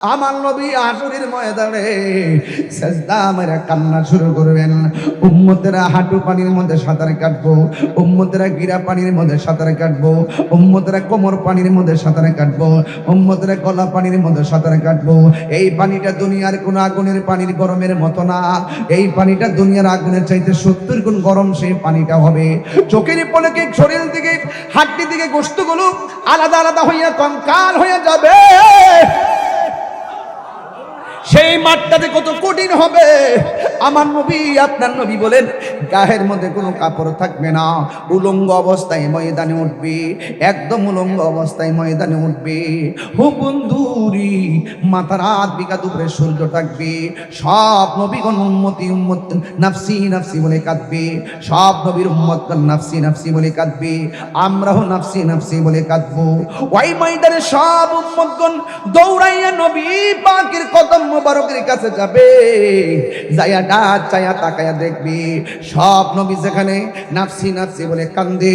আমার নবী আসরের ময়দানে সিজদা মেরে কান্না শুরু করবেন। উম্মতেরা হাঁটু পানির মধ্যে সাঁতার কাটবো, উম্মতেরা গিরা পানির মধ্যে সাঁতার কাটবো, উম্মতেরা কোমর পানির মধ্যে সাঁতার কাটবো, উম্মতেরা গলা পানির মধ্যে সাঁতার কাটবো। এই পানিটা দুনিয়ার কোন আগুনের পানির গরমের মতো না। এই পানিটা দুনিয়ার আগুনের চাইতে 70 গুণ গরম সেই পানিটা হবে। চোখের পলকে শরীর থেকে হাড্ডি থেকে গোশতগুলো আলাদা আলাদা হইয়া কঙ্কাল হয়ে যাবে। সেই মাঠটাতে কত কঠিন হবে। আমার নবী আপনার নবী বলেন গায়ের মধ্যে কোনো কাপড় থাকবে না, উলঙ্গ অবস্থায় ময়দানে উঠবে, একদম উলঙ্গ অবস্থায় ময়দানে উঠবে। হো বন্ধুরি, মাথার হাত বিঘাত উপরে সূর্য থাকবে। সব নবীগণ উম্মতি উম্মত নাফসি নাফসি বলে কাঁদবে। সব নবীর উম্মতগণ নাফসি নাফসি বলে কাঁদবে। আমরাও নাফসি নাফসি বলে কাঁদবো। ওই ময়দানে সব উম্মতগণ দৌড়াইয়া নবী পাকের কদম মুবারকের কাছে যাবে। যায়া ডাক চায়া তাকায়া দেখবি সব নবী যেখানে নাফসি নাফসি বলে কান্দে,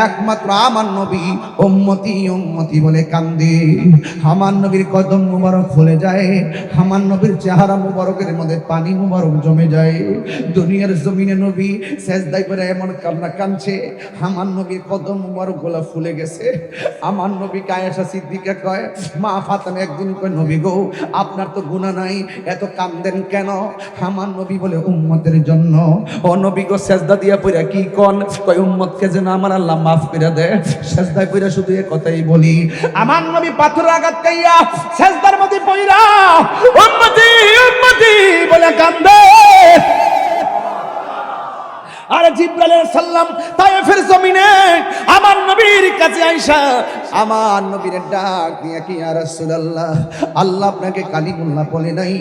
একমাত্র আমার নবী উম্মতি উম্মতি বলে কান্দে। আমার নবীর কদম মুবারক ফুলে যায়, আমার নবীর চেহারা মুবারকের মধ্যে পানি মুবারক জমে যায়। দুনিয়ার জমিনে নবী সেজদায় করে এমন কান্না কাঁদছে, আমার নবীর কদম মুবারক গুলা ফুলে গেছে। আমার নবী আয়েশা সিদ্দিকা কয়, মা ফাতেমা একদিন কয়, নবী গো আপনার তো গুনাহ নাই, এত কান্দেন কেন? আমার নবী বলে উম্মতের জন্য। ও নবী গো সেজদা দিয়া পড়া কি কোন? কয় উম্মতকে যেন আমার আল্লাহ মাফ করে দেয়। সেজদায় পড়া শুধু এই কথাই বলি। আমার নবী পাথর আঘাত খাইয়া সেজদার মধ্যে পড়া উম্মতি উম্মতি বলে কান্দে। আর জিবরাইল আলাইহিস সালাম তায়েফের জমিনে আমার নবীর কাছে আয়েশা আমার নবীর ডাক দিয়া কি, ইয়া রাসূলুল্লাহ, আল্লাহ আপনাকে কালিমুল্লাহ বলে নাই,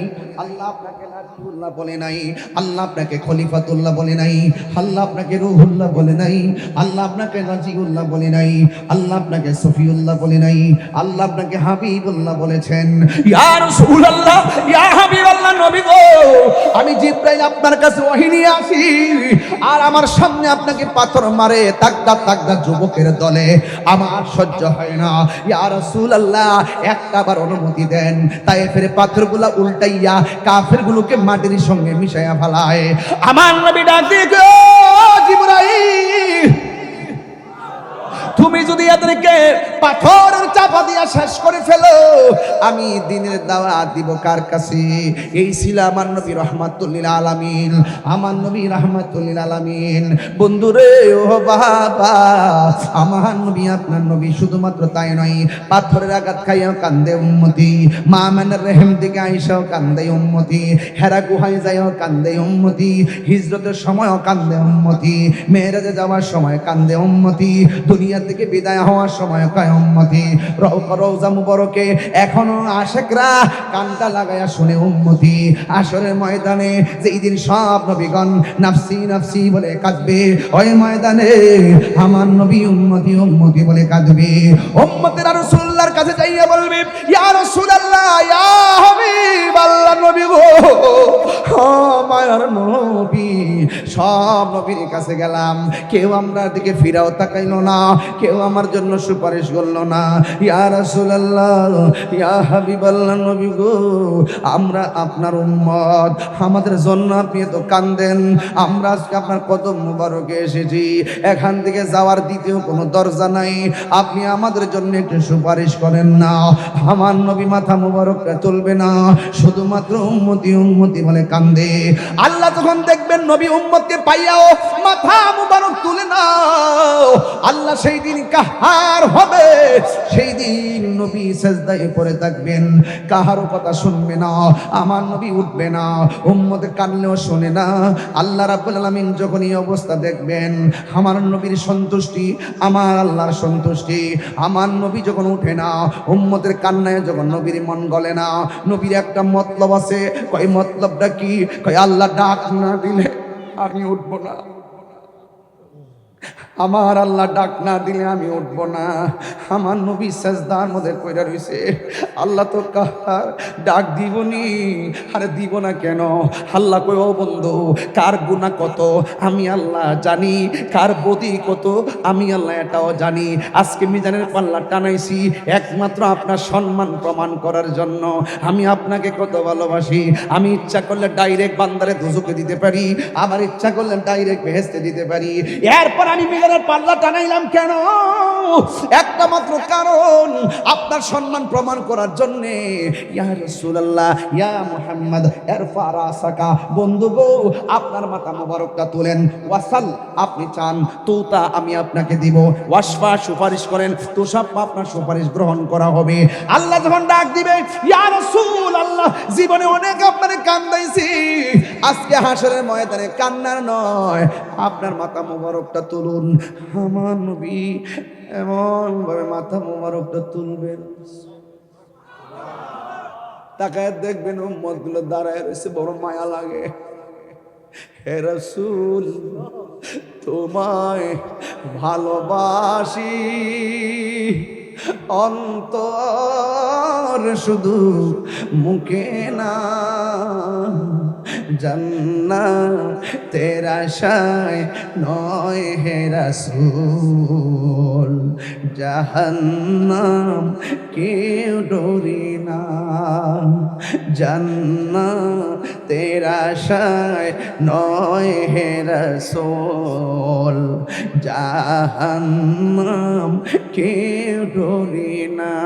আল্লাহ আপনাকে নাবিউল্লাহ বলে নাই, আল্লাহ আপনাকে খলিফাতুল্লাহ বলে নাই, আল্লাহ আপনাকে রূহুল্লাহ বলে নাই, আল্লাহ আপনাকে নাজিউল্লাহ বলে নাই, আল্লাহ আপনাকে সফিউল্লাহ বলে নাই, আল্লাহ আপনাকে হাবিবুল্লাহ বলেছেন। ইয়া রাসূলুল্লাহ, ইয়া হাবিবাল্লাহ, নবী গো আমি জিবরাইল আপনার কাছে ওহী নিয়ে আসি, আর আমার সামনে আপনাকে পাথর মারে তাকদা তাকদা যুবকের দলে, আমার সহ্য হয় না। ইয়া রাসূলুল্লাহ একটাবার অনুমতি দেন। তায়েফের পাথরগুলা উল্টাইয়া কাফেরগুলোকে মাটির সঙ্গে মিশাইয়া ফেলায়। আমার নবী ডাক দিয়ে জিবরাইল, তুমি যদি এদেরকে পাথরের চাপা দিয়া শেষ করে ফেলো, আমি দিনের দাওয়াত দিব কার কাছে? এই ছিল আমার নবী রাহমাতুল লিল আলামিন, আমার নবী রাহমাতুল লিল আলামিন। বন্ধুরে ও বাবা, আমার নবী আপনার নবী শুধুমাত্র তাই নয়, পাথরের আঘাত খাইয়াও কান্দে উম্মতি, মা মানের রহিম থেকে আয়েশাও কান্দে উম্মতি, হেরা গুহায় যায়ও কান্দে উম্মতি, হিজরতের সময়ও কান্দে উম্মতি, মেরাজে যাওয়ার সময় কান্দে উম্মতি, দুনিয়া থেকে বিদায় হওয়ার সময় কয় উম্মতি। রওজা মুবারকে এখনো আশিকরা কানটা লাগায়া শুনে উম্মতি। আসরের ময়দানে যেই দিন সব নবীগণ নাফসি নাফসি বলে কাঁদবে, ওই ময়দানে আমার নবী উম্মতি উম্মতি বলে কাঁদবে। উম্মতেরা রাসূলুল্লাহর কাছে যাইয়া বলবে, ইয়া রাসূলুল্লাহ, ইয়া হাবিবাল্লাহ, নবী গো মায়ার নবী, সব নবীর কাছে গেলাম, কেউ আমরা দিকে ফিরাও তাকাইলো না, কেউ আমার জন্য সুপারিশ করলো না। ইয়া রাসূলুল্লাহ, ইয়া হাবিবাল্লাহ, নবী গো আমরা আপনার উম্মত, আমাদের জন্য আপনি তো কান্দেন, আমরা আজকে আপনার কদম মুবারকে এসেছি, এখান থেকে যাওয়ার দ্বিতীয় কোনো দরজা নাই, আপনি আমাদের জন্য একটু সুপারিশ করেন না। আমার নবী মাথা মুবারকটা তুলবে না, শুধুমাত্র উম্মতি উম্মতি বলে কান্দে। আল্লাহ যখন দেখবেন নবী উম্মতকে পাইয়াও মাথা মুবারক তুলে না, আল্লাহ সেই দিন কাহার হবে। সেই দিন নবী সেজদায় পড়ে থাকবেন, কাহারও কথা শুনবে না, আমার নবী উঠবে না, উম্মতে কানলেও শুনে না। আল্লাহ রাব্বুল আলামিন যখন এই অবস্থা দেখবেন, আমার নবীর সন্তুষ্টি আমার আল্লাহর সন্তুষ্টি, আমার নবী যখন উঠে না, উম্মতের কান্নায় যখন নবীর মন গলে না, নবীর একটা মতলব আছে। কয় মতলবটা কি? কয় আল্লাহ ডাক না দিলে আমি উঠবো না। আমার আল্লাহ ডাক না দিলে আমি উঠব না। আমার নবী সাজদার মধ্যে কইরা রইছে, আল্লাহ তো কার ডাক দিবনি, আরে দিব না কেন? আল্লাহ কই, ও বন্ধু, কার গুনাহ কত আমি আল্লাহ জানি, কার বদি কত আমি আল্লাহ এটাও জানি। আজকে মিজানের পাল্লা টানাইছি একমাত্র আপনার সম্মান প্রমাণ করার জন্য। আমি আপনাকে কত ভালোবাসি। আমি ইচ্ছা করলে ডাইরেক্ট বান্দারে দুজকে দিতে পারি, আমার ইচ্ছা করলে ডাইরেক্ট বেহেশতে দিতে পারি। এরপর আমি মিজানের পাল্লা টানাইলাম কেন? একটা মাত্র কারণ, আপনার সম্মান প্রমাণ করার জন্য। ইয়া রাসূলুল্লাহ, ইয়া মুহাম্মদ ইরফা রাসাকা, বন্ধু গো আপনার মাথা মোবারকটা তুলেন। ওয়াসাল, আপনি চান তুতা আমি আপনাকে দিব। ওয়াসফা, সুপারিশ করেন, তুষাপ আপনার সুপারিশ গ্রহণ করা হবে। আল্লাহ যখন ডাক দিবে, ইয়া রাসূল আল্লাহ, জীবনে অনেক আপনারে কান্দাইছি, আজকে হাসরের ময়দানে কান্নার নয়, আপনার মাথা মোবারকটা তুলুন। আমার নবী এমন ভাবে মাথা মোবারকটা তুলবেন, তাকায় দেখবেন উম্মত গুলো দাঁড়ায় রয়েছে, বড় মায়া লাগে। হে রাসূল, তোমায় ভালোবাসি অন্তর শুধু মুখে না, জান্নাতের আশায় নয় হে রাসূল, জাহান্নাম কেউ ডরি না, জান্নাতের আশায় নয় হে রাসূল, জাহান্নাম কেউ ডরি না।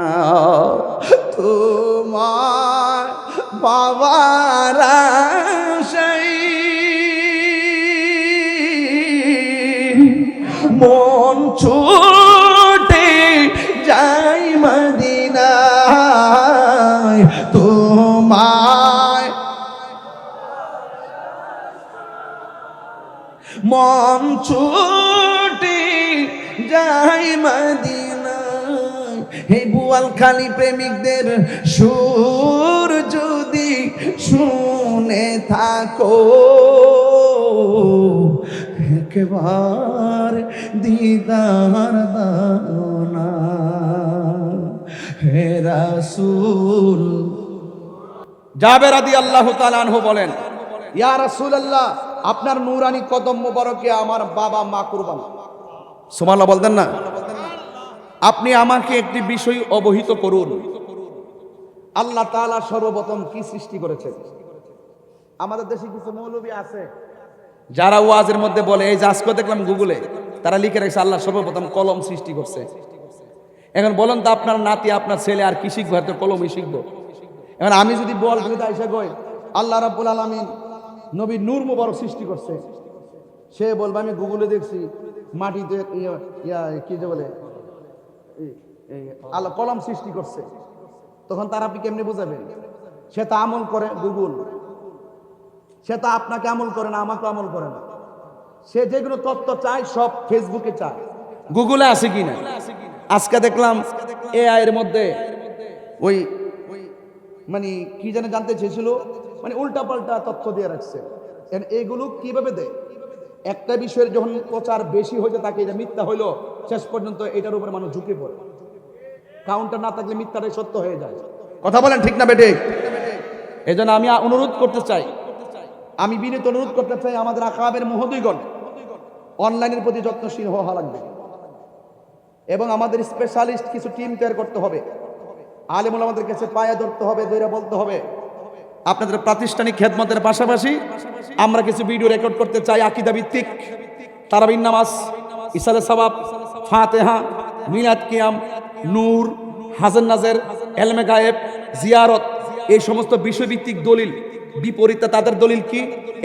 তোমার বাবার আশায় মন ছুটে যাই মদিনায়, তোমায় মন ছুটে যাই মদিনায়। হে বুয়ালখালী প্রেমিকদের সুর যদি শুনে থাকো, একবার দিদার দাও না হে রাসূল। জাবের রাদিয়াল্লাহু তাআলা আনহু বলেন, ইয়া রাসূলুল্লাহ, আপনার নূরানি কদম মোবারকে আমার বাবা মা কুরবান। সুবহানাল্লাহ বলতেন না? আপনি আমাকে একটি বিষয় অবহিত করুন, আল্লাহ তাআলা সর্বপ্রথম কি সৃষ্টি করেছেন? আমাদের দেশে কিছু মৌলবী আছে যারা ওয়াজের মধ্যে বলে, এই যে আজকে দেখলাম গুগলে তারা লিখে রাখছে আল্লাহ সর্বপ্রথম কলম সৃষ্টি করছে। এখন বলেন তো আপনার নাতি আপনার ছেলে আর কি শিখবো? এত কলমই শিখবো। এখন আমি যদি বল আইসা কই আল্লাহ রাব্বুল আলামিন নবী নূর মুবারক সৃষ্টি করছে, সে বলবে আমি গুগলে দেখছি মাটিতে কি যে বলে আল্লাহ কলম সৃষ্টি করছে, তখন তার আপনি কেমনি বুঝাবেন? সে তো আমল করে গুগল, সে তো আপনাকে আমল করে না, আমাকে আমল করে না। সে যেগুলো তথ্য চায় সব ফেসবুকে চায়, গুগলে আছে কিনা। আজকে দেখলাম এআই এর মধ্যে ওই মানে কি জানে জানতে চেয়েছিল, মানে উল্টা পাল্টা তথ্য দিয়ে রাখছে। এগুলো কিভাবে দেয়? একটা বিষয়ের যখন প্রচার বেশি হয়েছে তাকে এটা মিথ্যা হইলো, শেষ পর্যন্ত এটার উপরে মানুষ ঝুঁকে পড়ে। কাউন্টার না থাকলে মিথ্যাটাই সত্য হয়ে যায়। কথা বলেন ঠিক না বেটে? এই জন্য আমি অনুরোধ করতে চাই, আমি বিনীত অনুরোধ করতে চাই, আমাদের আকাবের মহোদয়গণ অনলাইনের প্রতি যত্নশীল হওয়া লাগবে এবং আমাদের স্পেশালিস্ট কিছু টিম তৈরি করতে হবে। আলেমুল আমাদের কাছে পায়ে ধরতে হবে, ধরে বলতে হবে আপনাদের প্রাতিষ্ঠানিক খেদমতের পাশাপাশি আমরা কিছু ভিডিও রেকর্ড করতে চাই, আকীদা ভিত্তিক, তারাবির নামাজ, ইসালে সওয়াব, ফাতিহা, মিলাদ কিয়াম, নূর, হাজার নাজের, এলমে গায়েব, জিয়ারত, এই সমস্ত বিষয়ভিত্তিক দলিল, বিপরীতে তাদের দলিল কি,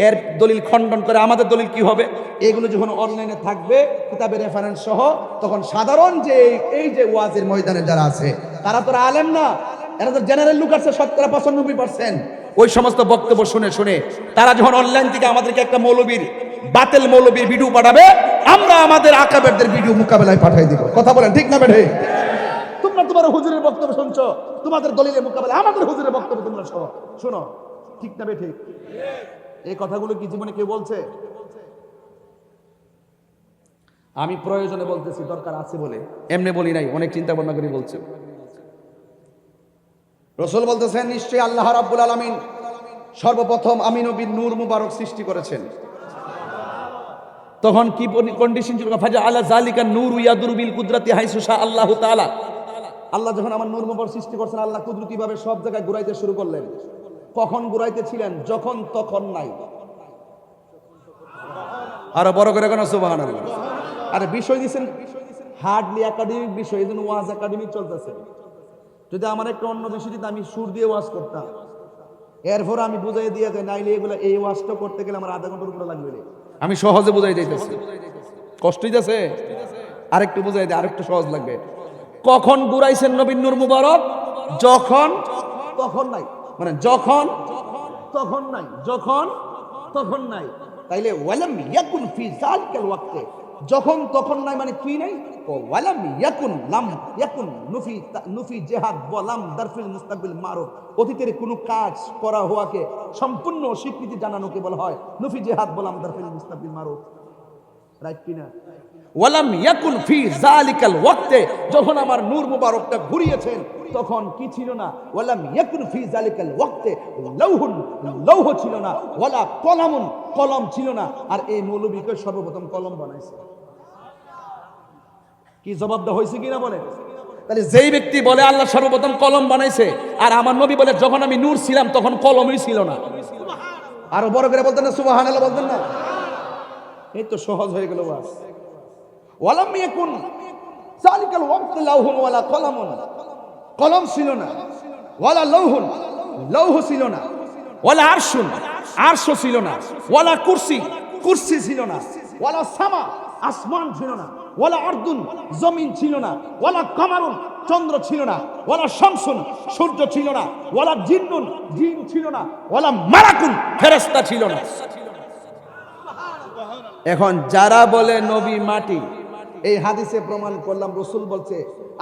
এর দলিল খণ্ডন করে আমাদের দলিল কি হবে, এগুলো যখন অনলাইনে থাকবে কিতাবের রেফারেন্স সহ, তখন সাধারণ যে এই যে ওয়াজের ময়দানে যারা আছে তারা তো আলেম না, এরা তো জেনারেল লোক আছে 95%। ওই সমস্ত বক্তব্য শুনে শুনে তারা যখন অনলাইন থেকে আমাদেরকে একটা মৌলবীর বাতিল মৌলবীর ভিডিও পাঠাবে, আমরা আমাদের আকাবেরদের ভিডিও মোকাবেলায় পাঠিয়ে দিব। কথা বলেন ঠিক না বেঠে? তোমরা তোমার হুজুরের বক্তব্য শুনছো, তোমাদের দলিলের মোকাবেলা আমাদের হুজুরের বক্তব্য তোমরা শোনো, ঠিক না বেঠে? এই কথাগুলো কি জীবনে কেউ বলছে? আমি প্রয়োজনে বলতেছি, দরকার আছে বলে এমনি বলি নাই, অনেক চিন্তা ভাবনা করে বলছে। রাসূল বলতেছেন, নিশ্চয়ই আল্লাহ রাব্বুল আলামিন সর্বপ্রথম আমি নবীর নূর মুবারক সৃষ্টি করেছেন। তখন কি কন্ডিশন ছিল? ফাজা আলা জালিকা নূর ইয়াদুরু বিল কুদরাতি হাইসু শা আল্লাহু তাআলা। আল্লাহ যখন আমার নূর মুবারক সৃষ্টি করছেন, আল্লাহ কুদরতি ভাবে সব জায়গায় ঘুরাইতে শুরু করলেন। কখন ঘুরাইতে ছিলেন? যখন তখন নাই। আরো বড় করে কেন সুবহানাল্লাহ। আরে বিষয় দিয়েছেন হার্ডলি একাডেমিক বিষয়, এই জন্য ওয়াজ একাডেমিক চলতেছে। যদি আমার একটা অন্য বিষয় দিতে আমি সুর দিয়ে ওয়াজ করতাম, এরপর আমি বুঝাই দিয়ে যাই, নাইলে এগুলো এই ওয়াজটা করতে গেলে আমার আধা ঘন্টার উপরে লাগবে। আমি সহজে বুঝাই দিতেছি, কষ্ট হইতেছে, আরেকটু বুঝাই দিই, আরেকটু সহজ লাগবে। কখন ঘুরাইছেন নবীর নূর মুবারক? যখন তখন নাই, মানে যখন তখন নাই, যখন তখন নাই। তাইলে ওয়ালাম ইয়াকুন ফি যালিকাল ওয়াক্তে, যখন তখন নাই মানে কি নাই? ও ওয়ালাম ইয়াকুন লাম ইয়াকুন নুফি জিহাদ ওয়া লাম দারফিল মুস্তাকবিল মারুফ, অতীতের কোনো কাজ করা হওয়াকে সম্পূর্ণ স্বীকৃতি জানানোকে বলা হয় নুফি জিহাদ ওয়া লাম দারফিল মুস্তাকবিল মারুফ। রাইট কিনা? ওয়ালাম ইয়াকুন ফি যালিকাল ওয়াক্তে, যখন আমার নূর মুবারকটা ঘুরিয়েছেন তখন কি ছিল না? ওয়ালাম ইয়াকুন ফি যালিকাল ওয়াক্তে লাউহুন, লৌহ ছিল না, ওয়ালা কলামুন, কলম ছিল না। আর এই মৌলবীকে সর্বপ্রথম কলম বানাইছে। কি জবাব দেওয়া হয়েছে কিনা বলেন? তাহলে যেই ব্যক্তি বলে আল্লাহ সর্বপ্রথম কলম বানাইছে, আর আমার নবী বলে যখন আমি নূর ছিলাম তখন কলমই ছিল না। আরো বড় করে বলতেন না সুবহানাল্লাহ, বলতেন না? এই তো সহজ হয়ে গেল বাস। ওয়ালাম ইয়াকুন যালিকাল ওয়াক্ত লাউহুন ওয়ালা কলামুন, কলম ছিল না, ওয়ালা লাউহুন, লৌহ ছিল না, ওয়ালা আরশুন, আরশ ছিল না, ওয়ালা কুরসি, কুরসি ছিল না, ওয়ালা সামা, আসমান ছিল না, ওয়ালা আরদুন, জমিন ছিল না, ওয়ালা কামারুন, চন্দ্র ছিল না, ওয়ালা শামসুন, সূর্য ছিল না, ওয়ালা জিন্নুন, জিন ছিল না, ওয়ালা মালাকুন, ফেরেশতা ছিল না। এখন যারা বলে নবী মাটি, এই হাদিসে প্রমাণ করলাম রাসূল বলছে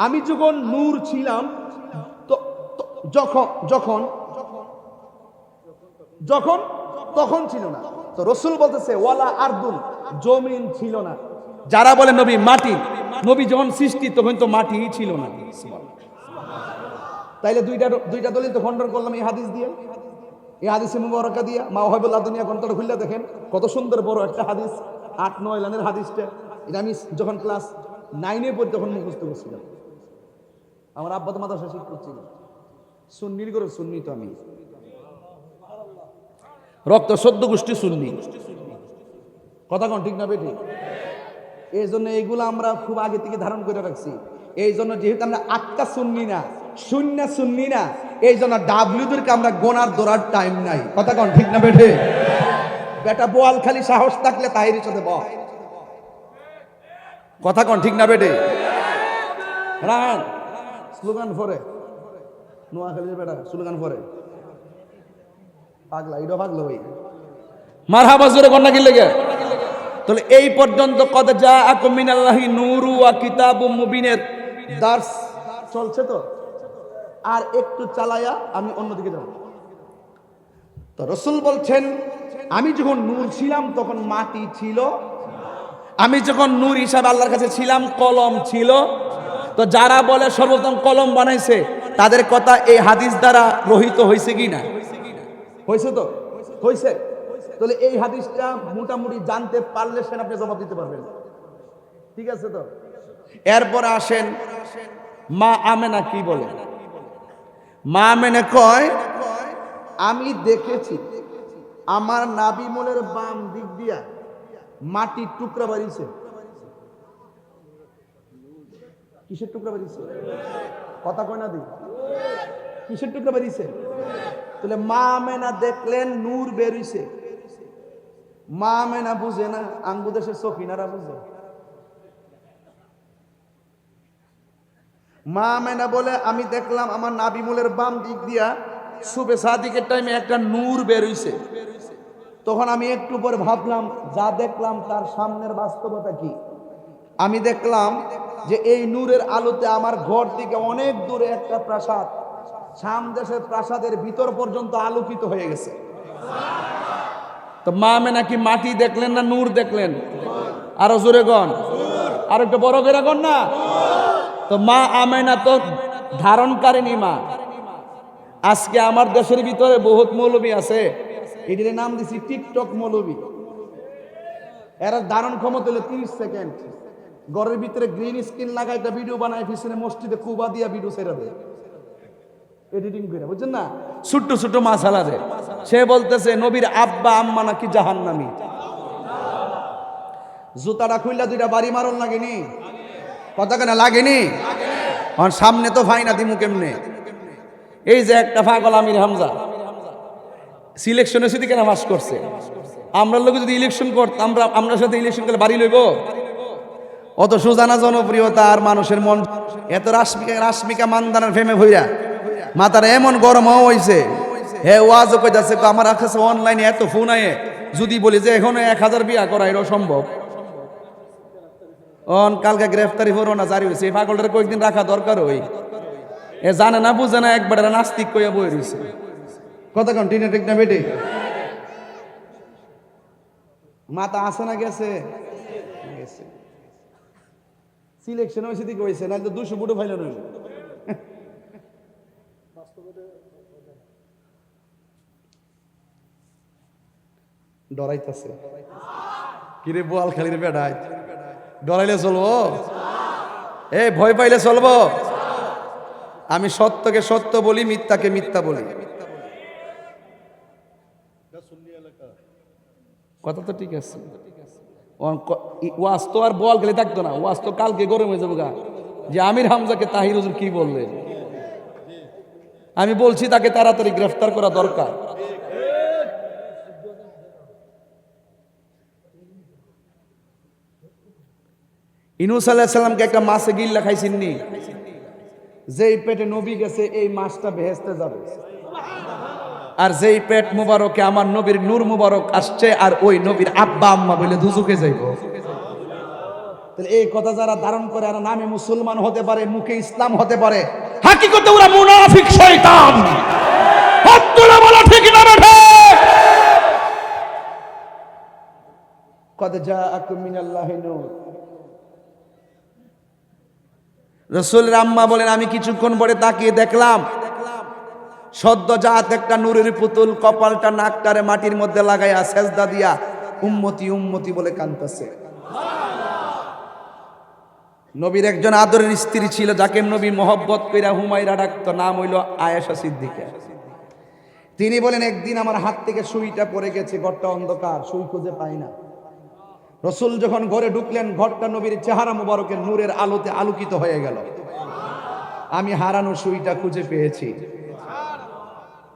আমি যখন নূর ছিলাম যখন যখন যখন তখন ছিল না। তো রাসূল বলতেছে ওয়ালা আরদুন, জমিন ছিল না। যারা বলে নবী মাটি, নবী যখন সৃষ্টি তখন তো মাটিই ছিল না। তাইলে দুইটা দলিল তো খণ্ডন করলাম এই হাদিস দিয়ে, এই হাদিসে মুবারাকা দিয়া। মা ওয়াহিবুল্লাহ দুনিয়া গ্রন্থটা খুললে দেখেন কত সুন্দর বড় একটা হাদিস, 8-9 লাইনের হাদিসটা। এটা আমি যখন ক্লাস 9-এ পড়ি তখন মুখস্থ করছিলাম। আমার আব্বা তো মাদ্রাসা শিক্ষক ছিল, সুন্নির করে, সুন্নি তো আমি, রক্ত 14 গোষ্ঠী সুন্নি। কথা কোন ঠিক না বেঠিক? এই জন্য এইগুলো আমরা খুব আগে থেকে ধারণ করে রাখছি। এই জন্য যেহেতু আমরা আক্কা সুন্নি না, শূন্য সুন্নি না, এই জন্য ডাব্লিউদেরকে আমরা গোনার দৌড়ার টাইম নাই। কথা কোন ঠিক না বেঠিক? বেটা বোয়াল খালি সাহস থাকলে তাহিরের সাথে বল। কথা কোন ঠিক না বেঠিক? রান স্লোগান ফরে নোয়াখালীর বেটা স্লোগান ফরে পাগলা, এটা পাগলা ভাই মারহাবা জোরে কন্যা কি লেগে। তাহলে এই পর্যন্ত কদ জাআকুম মিনাল্লাহি নূরু ওয়া কিতাবুম মুবিনের দার্স চলছে। তো আর একটু চালায়া আমি অন্যদিকে যাব। তো রাসূল বলছেন আমি যখন নূর ছিলাম তখন মাটি ছিল, আমি যখন নূর হিসাবে আল্লাহর কাছে ছিলাম কলম ছিল। তো যারা বলে সর্বপ্রথম কলম বানাইছে তাদের কথা এই হাদিস দ্বারা রহিত হয়েছে কি না? হয়েছে তো হয়েছে। তাহলে এই হাদিসটা মোটামুটি জানতে পারলে সেন আপনি জবাব দিতে পারবেন, ঠিক আছে? তো এরপর আসেন মা আমেনা কি বলে। মা আমেনা কয় আমি দেখেছি আমার নাবি মোলের বাম দিক দিয়া মাটির টুকরা বাড়িছে। কিসের টুকরা বাড়িছে? কথা কয় না দি, কিসের টুকরা বাড়িছে? তাহলে মা আমেনা দেখলেন নূর বেরিয়েছে। মা আমেনা বুঝে না, আঙ্গু দেশের সখিনারা বুঝে। মা আমেনা বলে আমি দেখলাম আমার নাবিমুলের বাম দিক দিয়া সুবে সাদিকের টাইমে একটা নূর বেরিয়েছে। তখন আমি একটু পরে ভাবলাম যা দেখলাম তার সামনের বাস্তবতা কি। আমি দেখলাম যে এই নূরের আলোতে আমার ঘর থেকে অনেক দূরে একটা প্রাসাদ, শাম দেশের প্রাসাদের ভিতর পর্যন্ত আলোকিত হয়ে গেছে। তো মা আমেনা কি মাটি দেখলেন না নূর দেখলেন? আরো জোরে গন। আর একটু বড় করে কর না। তো মা আমেনা তো ধারণকারিণী মা। আজকে আমার দেশের ভিতরে বহুত মৌলবী আছে, এটির নাম দিছি টিকটক মৌলবী। এরা ধারণ ক্ষমতা হলো 30 সেকেন্ড। ঘরের ভিতরে গ্রিন স্ক্রিন লাগাইটা ভিডিও বানায়, পিছনে মসজিদে কুবা দিয়া ভিডিও ছেড়ে দেয় এডিটিং করে, বুঝছেন না? ছোট্ট ছোট্ট মাসালা দেয়। সে বলতেছে নবীর আব্বা আম্মা নাকি জাহান্নামী। জুতাটা খুইলা দুইটা বাড়ি মারণ লাগেনি? কথা কেন লাগেনি? সামনে তো ফাইনা দিমু কেমনে? এই যে একটা পাগল আমির হামজা সিলেকশনে শুধু কেন পাস করছে, আমরা লোক যদি ইলেকশন করতাম, আমরা সাথে ইলেকশন করলে বাড়ি লইব? অত সুজানা জনপ্রিয়তা আর মানুষের মন এত রাশমিকা মান্দানার ফেমে ভইরা মাথার এমন গরম হয়েছে। হে ওয়াজও কইতাছে আমার কাছে অনলাইনে এত ফোন আয়ে, যদি বলি যে এখনো 1000 বিয়া করা এটা সম্ভব। কালকে গ্রেফতারি পরোয়ানা জারি হয়েছে, এই পাগলটার কয়েকদিন রাখা দরকার। ওই এ জানে না বুঝে না, একবার নাস্তিক কইয়া বই রয়েছে। কথা কন টিনে ঠিক না বেটি? মাথা আসে না গেছে? সিলেকশন হয়েছে দিকে হয়েছে, না তো 200 বুটো ফাইল রইল। ডরাইতেছে কিরে বোয়াল খালি রে বেড়াই, ডরাইলে চলবো? এ ভয় পাইলে চলবো? আমি সত্যকে সত্য বলি, মিথ্যাকে মিথ্যা বলি। কথা তো ঠিক আছে। ওয়াজ তো আর বল গেলে থাকতো না, ওয়াজ তো কালকে গরম হয়ে যাবো গা, যে আমির হামজাকে তাহির হুজুর কি বললেন। আমি বলছি তাকে তাড়াতাড়ি গ্রেফতার করা দরকার। ইনুস আলাইহিস সালামকে একটা মাছে গিল্লা খাইছেননি? যেই পেটে নবী গেছে এই মাছটা বেহেশতে যাবে, আর যেই পেট মুবারকে আমার নবীর নূর মুবারক আসছে, আর ওই নবীর আব্বা আম্মা বলে দুজকে যাইব। তাহলে এই কথা যারা ধারণ করে, আর নামে মুসলমান হতে পারে, মুখে ইসলাম হতে পারে, হাকিকতে ওরা মুনাফিক শয়তান। হত্তরা বলা ঠিক না বেঠে? কদ জাআকুম মিনাল্লাহি নূর। রাসূলের আম্মা বলেন আমি কিছুক্ষণ পরে তাকিয়ে দেখলাম সদ্যজাত একটা নূরের পুতুল কপালটা নাকটারে মাটির মধ্যে লাগাইয়া সেজদা দিয়া উম্মতি উম্মতি বলে কাঁদতেছে। নবীর একজন আদরের স্ত্রী ছিল যাকে নবী মহব্বত কইরা হুমায়রা ডাকতো, নাম হইল আয়েশা সিদ্দিকা। তিনি বলেন একদিন আমার হাত থেকে সুইটা পড়ে গেছে, ঘরটা অন্ধকার, সুই খুঁজে পাই না। রসুল যখন ঘরে ঢুকলেন, ঘরটা নবীর চেহারা মুবারকের নূরের আলোতে আলোকিত হয়ে গেল। আমি হারানো সুইটা খুঁজে পেয়েছি।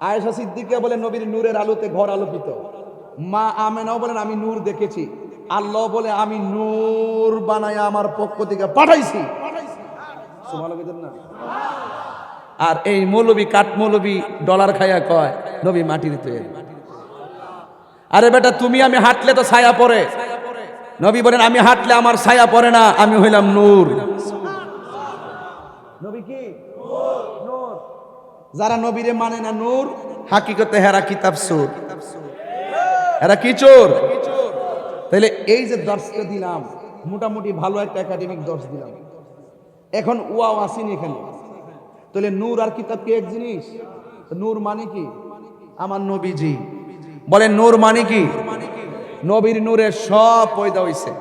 আয়েশা সিদ্দিকা বলেন নবীর নূরের আলোতে ঘর আলোকিত। মা আমেনাও বলেন আমি নূর দেখেছি। আল্লাহ বলে আমি নূর বানায়া আমার পক্ষ থেকে পাঠাইছি। সুবহানাল্লাহ না? আর এই মৌলবী কাঠ মৌলবী ডলার খায়া কয় নবী মাটির তৈরি। আরে বেটা তুমি আমি হাঁটলে তো ছায়া পড়ে, নবী বলেন আমি হাঁটলে আমার ছায়া পড়ে না, আমি হইলাম নূর। নবী কি নূর। যারা নবীরে মানে না নূর, হাকিকতে হেরা কিতাব সুর, এরা কি চোর। তাহলে এই যে দর্শটা দিলাম, মোটামুটি ভালো একটা একাডেমিক দর্শ দিলাম। এখন ওয়াও আসেনি এখানে, তাহলে নূর আর কিতাব কি এক জিনিস? নূর মানে কি? আমার নবীজি বলেন নূর মানে কি? নবীর নূরে সব পয়দা হইছে।